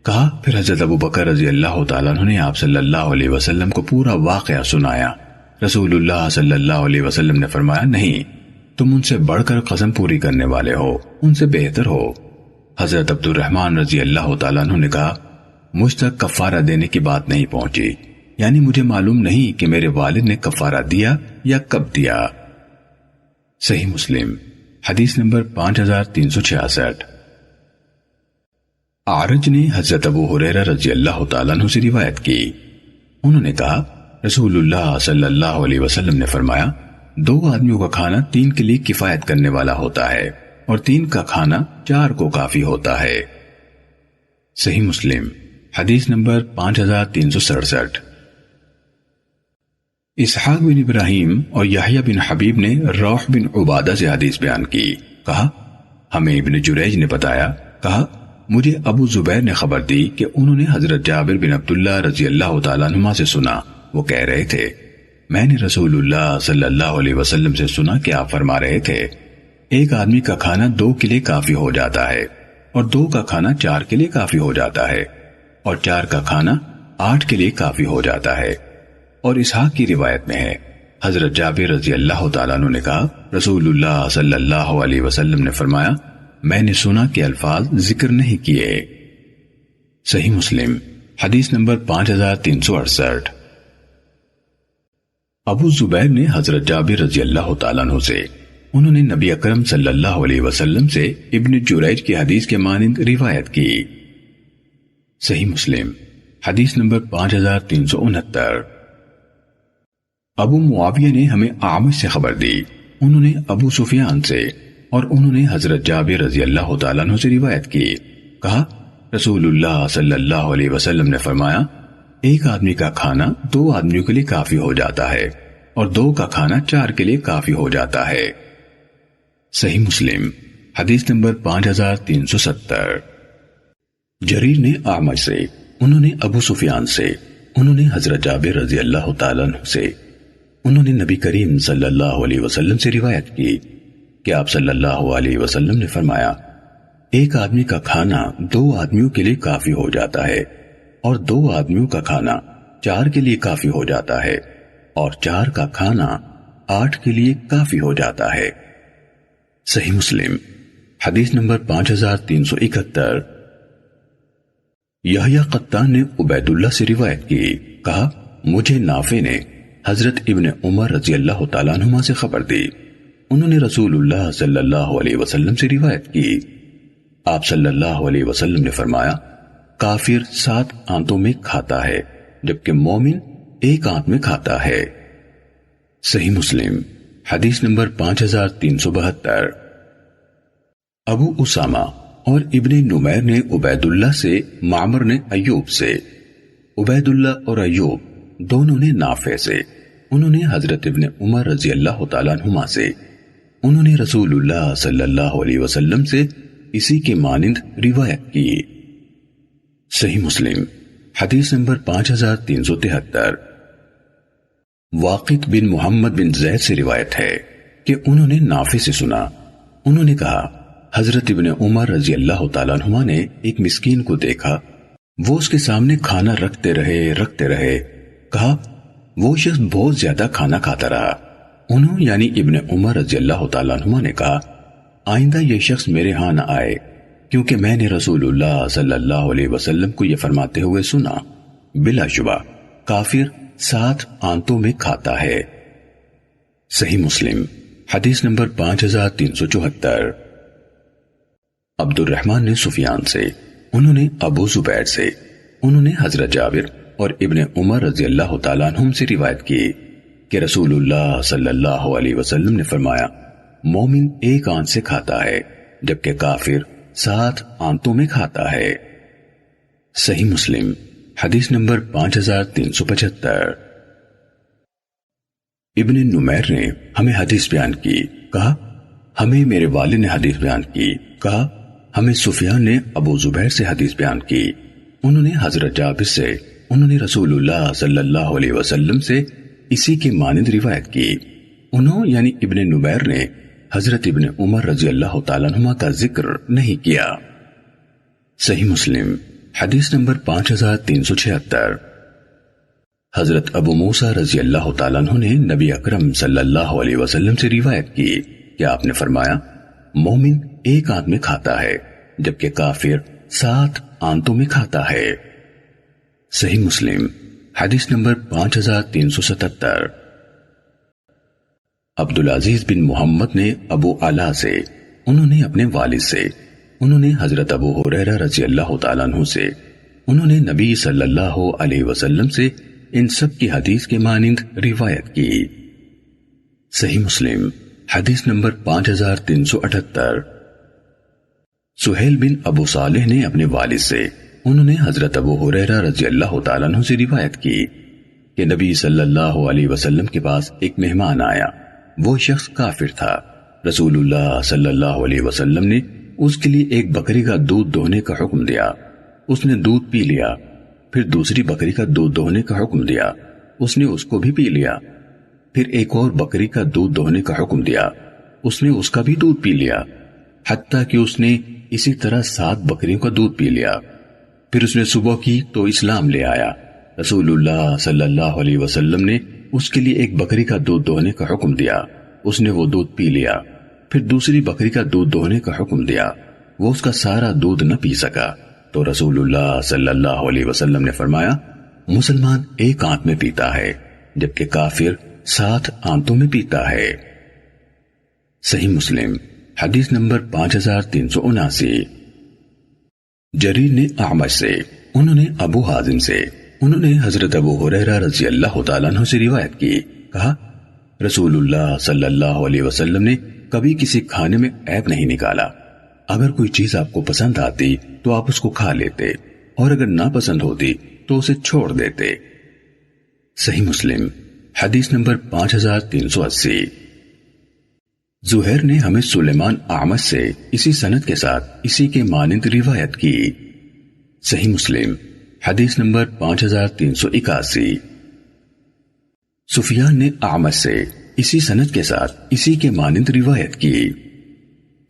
کہا، پھر حضرت ابو بکر رضی اللہ تعالیٰ عنہ نے آپ صلی اللہ علیہ وسلم کو پورا واقعہ سنایا۔ رسول اللہ صلی اللہ علیہ وسلم نے فرمایا، نہیں، تم ان سے بڑھ کر قسم پوری کرنے والے ہو، ان سے بہتر ہو۔ حضرت عبد الرحمن رضی اللہ تعالیٰ عنہ نے کہا، مجھ تک کفارہ دینے کی بات نہیں پہنچی، یعنی مجھے معلوم نہیں کہ میرے والد نے کفارہ دیا یا کب دیا۔ صحیح مسلم حدیث نمبر 5366۔ اعرج نے حضرت ابو ہریرہ رضی اللہ تعالیٰ عنہ سے روایت کی، انہوں نے کہا، رسول اللہ صلی اللہ علیہ وسلم نے فرمایا، 2 آدمیوں کا کھانا 3 کے لیے کفایت کرنے والا ہوتا ہے اور 3 کا کھانا 4 کو کافی ہوتا ہے۔ صحیح مسلم حدیث نمبر 5367۔ اسحاق بن ابراہیم اور یحییٰ بن حبیب نے روح بن عبادہ سے حدیث بیان کی، کہا، ہمیں ابن جریج نے بتایا، کہا، مجھے ابو زبیر نے خبر دی کہ انہوں نے حضرت جابر بن عبداللہ رضی اللہ تعالیٰ عنہما سے سنا، وہ کہہ رہے تھے، میں نے رسول اللہ صلی اللہ علیہ وسلم سے سنا کہ آپ فرما رہے تھے، ایک آدمی کا کھانا 2 کے لیے کافی ہو جاتا ہے اور 2 کا کھانا 4 کے لیے کافی ہو جاتا ہے اور 4 کا کھانا 8 کے لیے کافی ہو جاتا ہے۔ اور اسحاق کی روایت میں ہے، حضرت جابر رضی اللہ تعالیٰ عنہ نے کہا، رسول اللہ صلی اللہ علیہ وسلم نے فرمایا، میں نے سنا کہ الفاظ ذکر نہیں کیے۔ صحیح مسلم حدیث نمبر 5368۔ ابو زبیر نے حضرت جابر رضی اللہ تعالیٰ عنہ سے، انہوں نے نبی اکرم صلی اللہ علیہ وسلم سے ابن جریج کی حدیث کے مانند روایت کی۔ صحیح مسلم حدیث نمبر 5369۔ ابو معاویہ نے ہمیں اعمش سے خبر دی، انہوں نے ابو سفیان سے اور انہوں نے حضرت جابر رضی اللہ تعالیٰ عنہ سے روایت کی، کہا، رسول اللہ صلی اللہ علیہ وسلم نے فرمایا، ایک آدمی کا کھانا 2 آدمیوں کے لیے کافی ہو جاتا ہے اور 2 کا کھانا 4 کے لیے کافی ہو جاتا ہے۔ صحیح مسلم حدیث نمبر 5370۔ جریر نے اعمش سے، انہوں نے ابو سفیان سے، انہوں نے حضرت جابر رضی اللہ تعالیٰ عنہ سے، انہوں نے نبی کریم صلی اللہ علیہ وسلم سے روایت کی کہ آپ صلی اللہ علیہ وسلم نے فرمایا، ایک آدمی کا کھانا 2 آدمیوں کے لیے کافی ہو جاتا ہے اور 2 آدمیوں کا کھانا 4 کے لیے کافی ہو جاتا ہے اور 4 کا کھانا 8 کے لیے کافی ہو جاتا ہے۔ صحیح مسلم حدیث نمبر 5371۔ یحییٰ قطان نے عبید اللہ سے روایت کی، کہا، مجھے نافع نے حضرت ابن عمر رضی اللہ تعالیٰ عنہما سے خبر دی، انہوں نے رسول اللہ صلی اللہ علیہ وسلم سے روایت کی، آپ صلی اللہ علیہ وسلم نے فرمایا کافر 7 آنتوں میں کھاتا ہے جبکہ مومن 1 آنت میں کھاتا ہے۔ صحیح مسلم حدیث نمبر 5372۔ ابو اسامہ اور ابن نمیر نے عبید اللہ سے، معمر نے ایوب سے، عبید اللہ اور ایوب دونوں نے نافع سے، انہوں نے حضرت ابن عمر رضی اللہ تعالیٰ عنہما سے، انہوں نے رسول اللہ صلی اللہ علیہ وسلم سے اسی کے مانند روایت کی۔ صحیح مسلم حدیث نمبر 5373۔ واقد بن محمد بن زید سے روایت ہے کہ انہوں نے نافع سے سنا، انہوں نے کہا حضرت ابن عمر رضی اللہ تعالیٰ عنہما نے ایک مسکین کو دیکھا، وہ اس کے سامنے کھانا رکھتے رہے، کہا وہ شخص بہت زیادہ کھانا کھاتا رہا۔ انہوں یعنی ابن عمر رضی اللہ تعالیٰ عنہما نے کہا آئندہ یہ شخص میرے ہاں نہ آئے، کیونکہ میں نے رسول اللہ صلی اللہ علیہ وسلم کو یہ فرماتے ہوئے سنا، بلا شبہ کافر 7 آنتوں میں کھاتا ہے۔ صحیح مسلم حدیث نمبر 5374۔ عبد الرحمن نے سفیان سے، انہوں نے ابو زبیر سے، انہوں نے حضرت جابر اور ابن عمر رضی اللہ تعالیٰ عنہم سے روایت کی کہ رسول اللہ صلی اللہ علیہ وسلم نے فرمایا مومن 1 آنت سے کھاتا ہے جبکہ کافر 7 آنتوں میں کھاتا ہے۔ صحیح مسلم حدیث نمبر 5375۔ ابن نمیر نے ہمیں حدیث بیان کی، کہا ہمیں میرے والد نے حدیث بیان کی، کہا ہمیں سفیان نے ابو زبیر سے حدیث بیان کی، انہوں نے حضرت جابر سے، انہوں نے رسول اللہ صلی اللہ علیہ وسلم سے اسی کے مانند روایت کی۔ انہوں یعنی ابن نمیر نے حضرت ابن عمر رضی اللہ تعالیٰ عنہما کا ذکر نہیں کیا۔ صحیح مسلم حدیث نمبر 5376۔ حضرت ابو موسیٰ رضی اللہ تعالیٰ عنہ نے نبی اکرم صلی اللہ علیہ وسلم سے روایت کی کہ آپ نے فرمایا مومن 1 آنت میں کھاتا ہے جبکہ کافر 7 آنتوں میں کھاتا ہے۔ صحیح مسلم حدیث نمبر 5377۔ عبدالعزیز بن محمد نے ابو علا سے، انہوں نے اپنے والد سے، انہوں نے حضرت ابو ہریرہ رضی اللہ تعالیٰ عنہ سے، انہوں نے نبی صلی اللہ علیہ وسلم سے ان سب کی حدیث کے مانند روایت کی۔ صحیح مسلم حدیث نمبر 5378۔ سہیل بن ابو صالح نے اپنے والد سے، انہوں نے حضرت ابو ہریرہ رضی اللہ تعالیٰ عنہ سے روایت کی کہ نبی صلی اللہ علیہ وسلم کے پاس ایک مہمان آیا، وہ شخص کافر تھا، رسول اللہ صلی اللہ علیہ وسلم نے اس کے لیے ایک بکری کا دودھ دوہنے کا حکم دیا، اس نے دودھ پی لیا، پھر دوسری بکری کا دودھ دوہنے کا حکم دیا، اس نے اس کو بھی پی لیا، پھر ایک اور بکری کا دودھ دوہنے کا حکم دیا، اس نے اس کا بھی دودھ پی لیا، حتیٰ کہ اس نے اسی طرح 7 بکریوں کا دودھ پی لیا۔ پھر اس نے صبح کی تو اسلام لے آیا، رسول اللہ صلی اللہ علیہ وسلم نے اس کے لیے ایک بکری کا دودھ دوہنے کا حکم دیا، اس نے وہ دودھ پی لیا، پھر دوسری بکری کا دودھ دوہنے کا حکم دیا، وہ اس کا سارا دودھ نہ پی سکا، تو رسول اللہ صلی اللہ علیہ وسلم نے فرمایا مسلمان 1 آنت میں پیتا ہے جبکہ کافر 7 آنتوں میں پیتا ہے۔ صحیح مسلم حدیث نمبر 5379۔ جریر نے اعمش سے، انہوں نے ابو حازم سے، انہوں نے حضرت ابو ہریرہ رضی اللہ تعالیٰ عنہ سے روایت کی، کہا رسول اللہ صلی اللہ علیہ وسلم نے کبھی کسی کھانے میں عیب نہیں نکالا، اگر کوئی چیز آپ کو پسند آتی تو آپ اس کو کھا لیتے، اور اگر ناپسند ہوتی تو اسے چھوڑ دیتے۔ صحیح مسلم حدیث نمبر 5380۔ زہیر نے ہمیں سلیمان اعمش سے اسی سند کے ساتھ اسی کے مانند روایت کی۔ صحیح مسلم حدیث نمبر 5381۔ سفیان نے اعمش سے اسی سند کے ساتھ اسی کے مانند روایت کی۔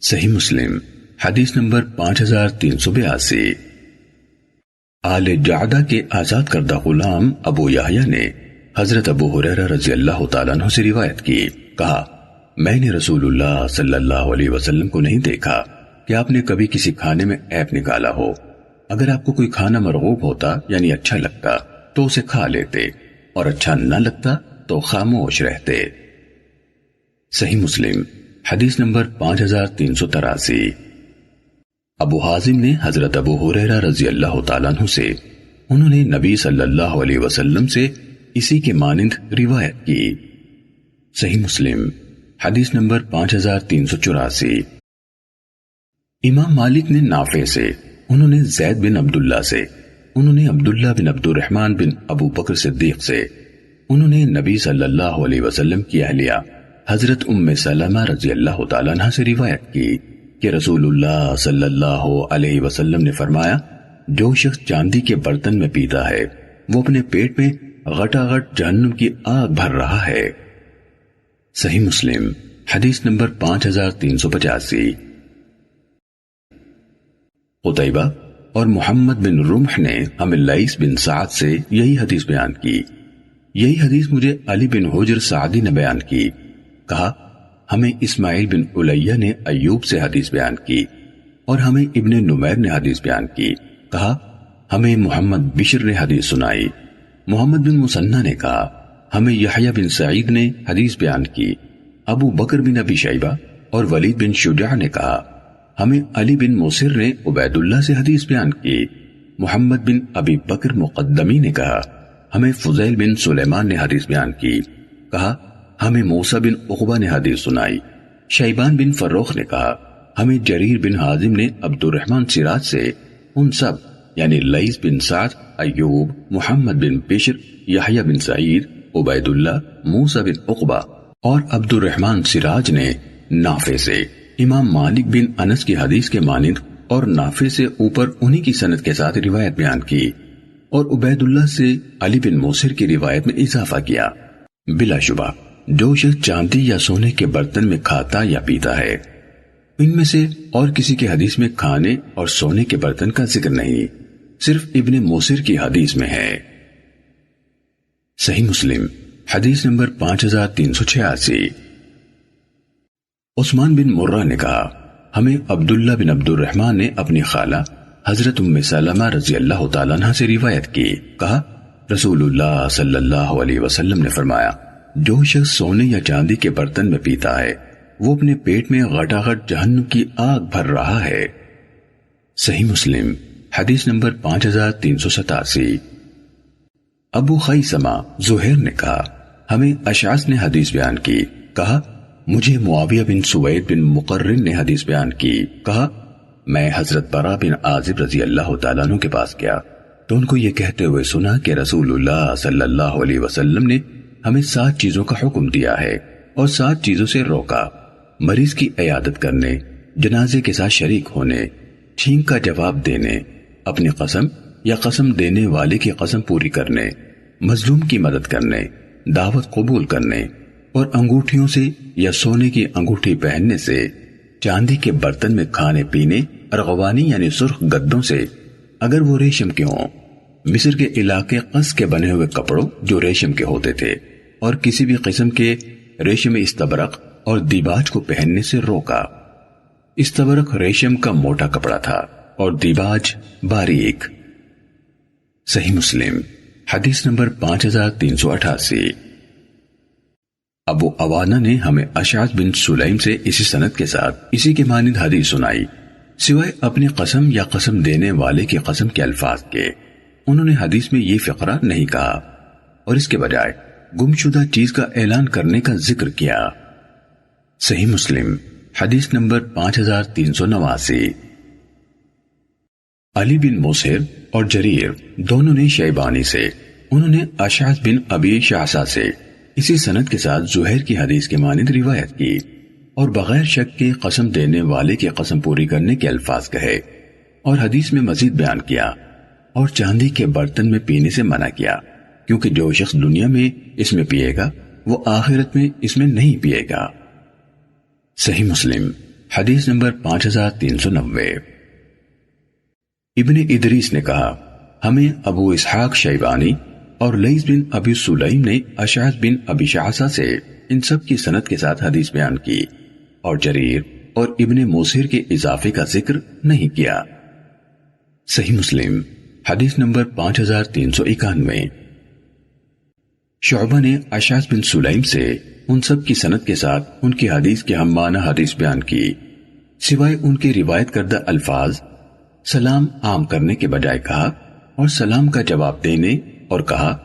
صحیح مسلم حدیث نمبر 5382۔ آل جعدہ کے آزاد کردہ غلام ابو یحییٰ نے حضرت ابو ہریرہ رضی اللہ تعالیٰ عنہ سے روایت کی، کہا میں نے رسول اللہ صلی اللہ علیہ وسلم کو نہیں دیکھا کہ آپ نے کبھی کسی کھانے میں عیب نکالا ہو، اگر آپ کو کوئی کھانا مرغوب ہوتا یعنی اچھا لگتا تو اسے کھا لیتے، اور اچھا نہ لگتا تو خاموش رہتے۔ صحیح مسلم حدیث نمبر 5383۔ ابو حازم نے حضرت ابو ہریرہ رضی اللہ تعالیٰ عنہ سے، انہوں نے نبی صلی اللہ علیہ وسلم سے اسی کے مانند روایت کی۔ صحیح مسلم حدیث نمبر 5384۔ امام مالک نے نافع سے، انہوں نے زید بن عبداللہ سے، انہوں نے عبداللہ بن عبد الرحمن بن ابو بکر صدیق سے، انہوں نے نبی صلی اللہ علیہ وسلم کی اہلیہ حضرت ام سلمہ رضی اللہ تعالیٰ عنہ سے روایت کی کہ رسول اللہ صلی اللہ علیہ وسلم نے فرمایا، جو شخص چاندی کے برتن میں پیتا ہے وہ اپنے پیٹ میں غٹاغٹ جہنم کی آگ بھر رہا ہے۔ صحیح مسلم حدیث نمبر 5385۔ قتیبہ اور محمد بن رمح نے ہمیں لیث بن سعد سے یہی حدیث بیان کی۔ یہی حدیث مجھے علی بن حجر سعدی نے بیان کی۔ کہا ہمیں اسماعیل بن علیہ نے ایوب سے حدیث بیان کی، اور ہمیں ابن نمیر نے حدیث بیان کی۔ کہا ہمیں محمد بشر نے حدیث سنائی۔ محمد بن مسنہ نے کہا ہمیں یحییٰ بن سعید نے حدیث بیان کی۔ ابو بکر بن ابی شیبہ اور ولید بن شجاع نے کہا ہمیں علی بن موسر نے عبید اللہ سے حدیث بیان کی۔ محمد بن ابی بکر مقدمی نے کہا ہمیں فضیل بن سلیمان نے حدیث بیان کی۔ کہا ہمیں موسیٰ بن عقبہ نے حدیث سنائی۔ شیبان بن فروخ نے کہا ہمیں جریر بن حازم نے عبد الرحمن سراج سے، ان سب یعنی لیث بن سعد، ایوب، محمد بن بشر، یحییٰ بن سعید، عبید اللہ، موسیٰ بن عقبہ اور عبد الرحمن سراج نے نافع سے امام مالک بن انس کی حدیث کے مانند اور نافع سے اوپر انہی کی سند کے ساتھ روایت بیان کی، اور عبید اللہ سے علی بن موسر کی روایت میں اضافہ کیا۔ بلا شبہ جو شخص چاندی یا سونے کے برتن میں کھاتا یا پیتا ہے، ان میں سے اور کسی کے حدیث میں کھانے اور سونے کے برتن کا ذکر نہیں، صرف ابن موسر کی حدیث میں ہے۔ صحیح مسلم حدیث نمبر 5386۔ عثمان بن مرہ نے کہا ہمیں عبداللہ بن عبد الرحمن نے اپنی خالہ حضرت ام سلمہ رضی اللہ تعالیٰ عنہ سے روایت کی۔ کہا رسول اللہ صلی اللہ علیہ وسلم نے فرمایا، جو شخص سونے یا چاندی کے برتن میں پیتا ہے وہ اپنے پیٹ میں غٹاغٹ جہنم کی آگ بھر رہا ہے۔ صحیح مسلم حدیث نمبر 5387۔ ابو خیثمہ زہیر نے کہا ہمیں اشعث نے حدیث بیان کی۔ کہا مجھے معاویہ بن سوید بن مقرن نے حدیث بیان کی۔ کہا میں حضرت برا بن عازب رضی اللہ تعالیٰ عنہ کے پاس گیا تو ان کو یہ کہتے ہوئے سنا کہ رسول اللہ صلی اللہ علیہ وسلم نے ہمیں 7 چیزوں کا حکم دیا ہے اور 7 چیزوں سے روکا: مریض کی عیادت کرنے، جنازے کے ساتھ شریک ہونے، چھینک کا جواب دینے، اپنی قسم یا قسم دینے والے کی قسم پوری کرنے، مظلوم کی مدد کرنے، دعوت قبول کرنے، اور انگوٹھیوں سے یا سونے کی انگوٹھی پہننے سے، چاندی کے برتن میں کھانے پینے، ارغوانی یعنی سرخ گدوں سے اگر وہ ریشم کے ہوں، مصر کے علاقے قص کے بنے ہوئے کپڑوں جو ریشم کے ہوتے تھے، اور کسی بھی قسم کے ریشم استبرق اور دیباج کو پہننے سے روکا۔ استبرق ریشم کا موٹا کپڑا تھا اور دیباج باریک۔ صحیح مسلم حدیث نمبر 5388۔ ابو عوانہ نے ہمیں اشعث بن سلیم سے اسی سند کے ساتھ اسی کے مانند حدیث سنائی، سوائے اپنی قسم یا قسم دینے والے کی قسم کے الفاظ کے۔ انہوں نے حدیث میں یہ فقرہ نہیں کہا اور اس کے بجائے گمشدہ چیز کا اعلان کرنے کا ذکر کیا۔ صحیح مسلم حدیث نمبر 5389۔ علی بن موسر اور جریر دونوں نے شیبانی سے، انہوں نے اشعث بن ابی شعثہ سے اسی سند کے ساتھ زہیر کی حدیث کے مانند روایت کی، اور بغیر شک کے قسم دینے والے کی قسم پوری کرنے کے الفاظ کہے، اور حدیث میں مزید بیان کیا اور چاندی کے برتن میں پینے سے منع کیا، کیونکہ جو شخص دنیا میں اس میں پیے گا وہ آخرت میں اس میں نہیں پیے گا۔ صحیح مسلم حدیث نمبر 5390۔ ابن ادریس نے کہا ہمیں ابو اسحاق شیبانی اور لیث بن ابی سلیم نے اشعث بن ابی شعثہ سے ان سب کی سند کے ساتھ حدیث بیان کی، اور جریر اور ابن موسر کے اضافے کا ذکر نہیں کیا۔ صحیح مسلم حدیث نمبر 5391۔ شعبہ نے اشعث بن سلیم سے ان سب کی سند کے ساتھ ان کی حدیث کے ہم معنی حدیث بیان کی، سوائے ان کے روایت کردہ الفاظ سلام عام کرنے کے بجائے کہا اور سلام کا جواب دینے اور کہا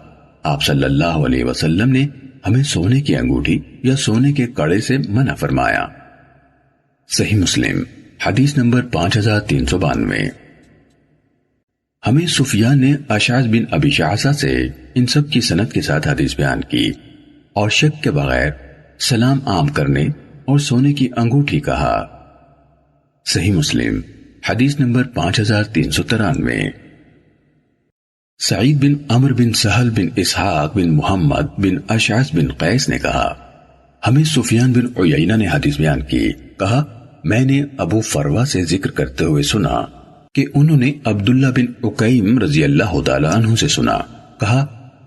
آپ صلی اللہ علیہ وسلم نے ہمیں سونے کی انگوٹھی یا سونے کے کڑے سے منع فرمایا۔ صحیح مسلم حدیث نمبر 5392۔ ہمیں سفیان نے اشعث بن ابی شعثہ سے ان سب کی سند کے ساتھ حدیث بیان کی اور شک کے بغیر سلام عام کرنے اور سونے کی انگوٹھی کہا۔ صحیح مسلم حدیث نمبر 5393۔ سعید بن عمر بن سہل بن اسحاق بن محمد بن اشعث بن قیس نے کہا ہمیں سفیان بن عیینہ نے حدیث بیان کی، کہا میں نے ابو فروہ سے ذکر کرتے ہوئے سنا کہ انہوں نے عبداللہ بن عکیم رضی اللہ تعالیٰ عنہ سے سنا، کہا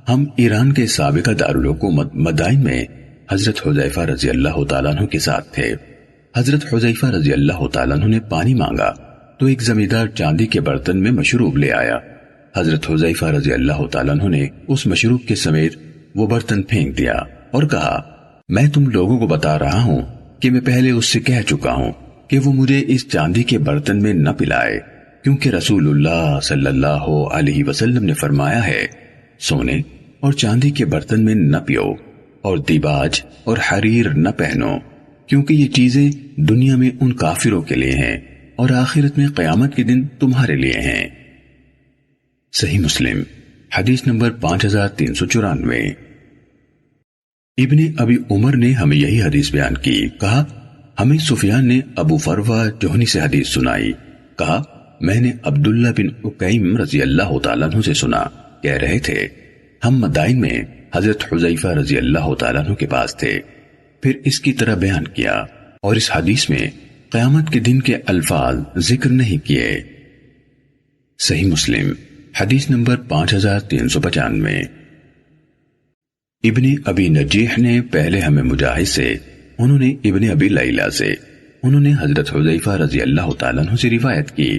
ہم ایران کے سابقہ دارالحکومت مدائن میں حضرت حذیفہ رضی اللہ تعالیٰ عنہ کے ساتھ تھے۔ حضرت حذیفہ رضی اللہ تعالیٰ عنہ نے پانی مانگا تو ایک زمیندار چاندی کے برتن میں مشروب لے آیا۔ حضرت حذیفہ رضی اللہ تعالیٰ عنہ نے اس مشروب کے سمیت وہ برتن پھینک دیا اور کہا میں تم لوگوں کو بتا رہا ہوں کہ میں پہلے اس سے کہہ چکا ہوں کہ وہ مجھے اس چاندی کے برتن میں نہ پلائے، کیونکہ رسول اللہ صلی اللہ علیہ وسلم نے فرمایا ہے سونے اور چاندی کے برتن میں نہ پیو اور دیباج اور حریر نہ پہنو، کیونکہ یہ چیزیں دنیا میں ان کافروں کے لیے ہیں اور آخرت میں قیامت کے دن تمہارے لیے ہیں۔ صحیح مسلم حدیث نمبر 5394۔ ابن ابی عمر نے ہمیں یہی حدیث بیان کی، کہا ہمیں سفیان نے ابو فروہ جوہنی سے حدیث سنائی، کہا میں نے عبداللہ بن عکیم رضی اللہ تعالیٰ عنہ سے سنا، کہہ رہے تھے ہم مدائن میں حضرت حذیفہ رضی اللہ تعالیٰ عنہ کے پاس تھے۔ پھر اس کی طرح بیان کیا اور اس حدیث میں قیامت کے دن کے الفاظ ذکر نہیں کیے۔ صحیح مسلم حدیث نمبر 5395۔ ابن ابی نجیح نے پہلے ہمیں مجاہد سے، انہوں نے ابن ابی لیلہ سے، انہوں نے حضرت حذیفہ رضی اللہ تعالیٰ عنہ سے روایت کی۔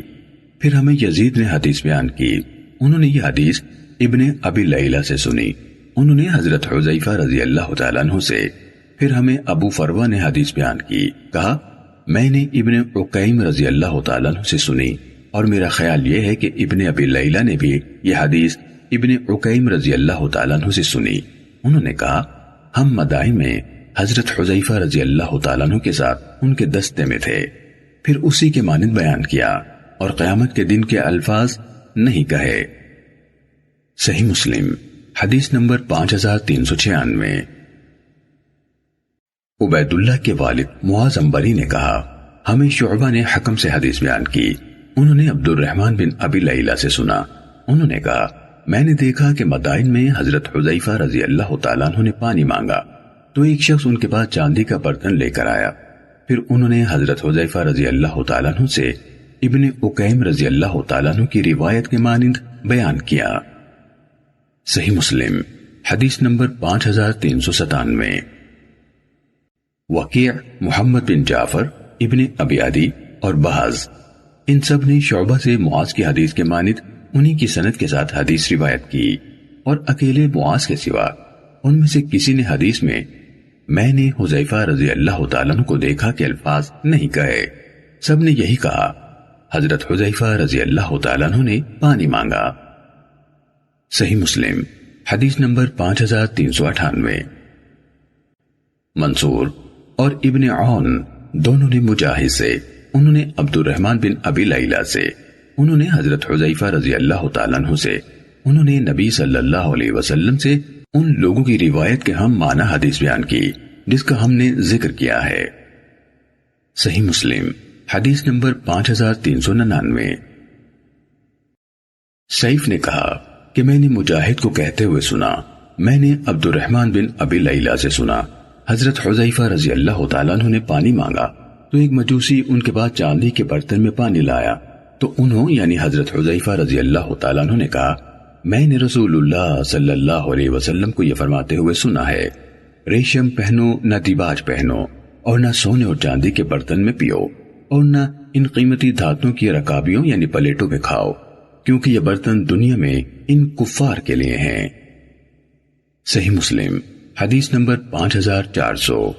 پھر ہمیں یزید نے حدیث بیان کی، انہوں نے یہ حدیث ابن ابی لیلہ سے سنی، انہوں نے حضرت حذیفہ رضی اللہ تعالیٰ عنہ سے۔ پھر ہمیں ابو فروہ نے حدیث بیان کی، کہا میں نے ابن عکیم رضی اللہ تعالیٰ عنہ سے سنی، اور میرا خیال یہ ہے کہ ابن ابی لیلہ نے بھی یہ حدیث ابن عکیم رضی اللہ تعالیٰ عنہ سے سنی۔ انہوں نے کہا ہم مدائن میں حضرت حذیفہ رضی اللہ تعالیٰ عنہ کے ساتھ ان کے دستے میں تھے۔ پھر اسی کے مانند بیان کیا اور قیامت کے دن کے الفاظ نہیں کہے۔ صحیح مسلم حدیث نمبر 5396۔ عبید اللہ کے والد معاذ عنبری نے کہا ہمیں شعبہ نے حکم سے حدیث بیان کی، انہوں نے عبد الرحمن بن ابی لیلہ سے سنا، انہوں نے کہا میں نے دیکھا کہ مدائن میں حضرت حذیفہ رضی اللہ تعالیٰ عنہ نے پانی مانگا تو ایک شخص ان کے پاس چاندی کا برتن لے کر آیا۔ پھر انہوں نے حضرت حذیفہ رضی اللہ تعالیٰ عنہ سے ابن عکیم رضی اللہ تعالیٰ عنہ کی روایت کے مانند بیان کیا۔ صحیح مسلم حدیث نمبر 5397۔ وکیع محمد بن جعفر ابن ابی عدی اور بہز ان سب نے شعبہ سے معاذ کی حدیث کے مانند انہی کی سند کے ساتھ حدیث روایت کی، اور اکیلے معاذ کے سوا ان میں سے کسی نے حدیث میں میں نے حذیفہ رضی اللہ تعالیٰ عنہ کو دیکھا کہ الفاظ نہیں کہے، سب نے یہی کہا حضرت حذیفہ رضی اللہ تعالیٰ عنہ نے پانی مانگا۔ صحیح مسلم حدیث نمبر 5398۔ منصور اور ابن عون دونوں نے مجاہد سے، انہوں نے عبد الرحمن بن ابی لیلہ سے، انہوں نے حضرت حذیفہ رضی اللہ تعالیٰ عنہ سے، انہوں نے نبی صلی اللہ علیہ وسلم سے ان لوگوں کی روایت کے ہم معنی حدیث بیان کی جس کا ہم نے ذکر کیا ہے۔ صحیح مسلم حدیث نمبر 5399۔ سیف نے کہا کہ میں نے مجاہد کو کہتے ہوئے سنا، میں نے عبد الرحمن بن ابی لیلہ سے سنا، حضرت حذیفہ رضی اللہ تعالیٰ عنہ نے پانی مانگا تو ایک مجوسی ان کے پاس چاندی کے برتن میں پانی لایا تو انہوں یعنی حضرت حذیفہ رضی اللہ تعالیٰ عنہ نے کہا میں نے رسول اللہ صلی اللہ علیہ وسلم کو یہ فرماتے ہوئے سنا ہے ریشم پہنو نہ دیباج پہنو اور نہ سونے اور چاندی کے برتن میں پیو اور نہ ان قیمتی دھاتوں کی رکابیوں یعنی پلیٹوں میں کھاؤ کیونکہ یہ برتن دنیا میں ان کفار کے لیے ہیں۔ صحیح مسلم حدیث نمبر 5400۔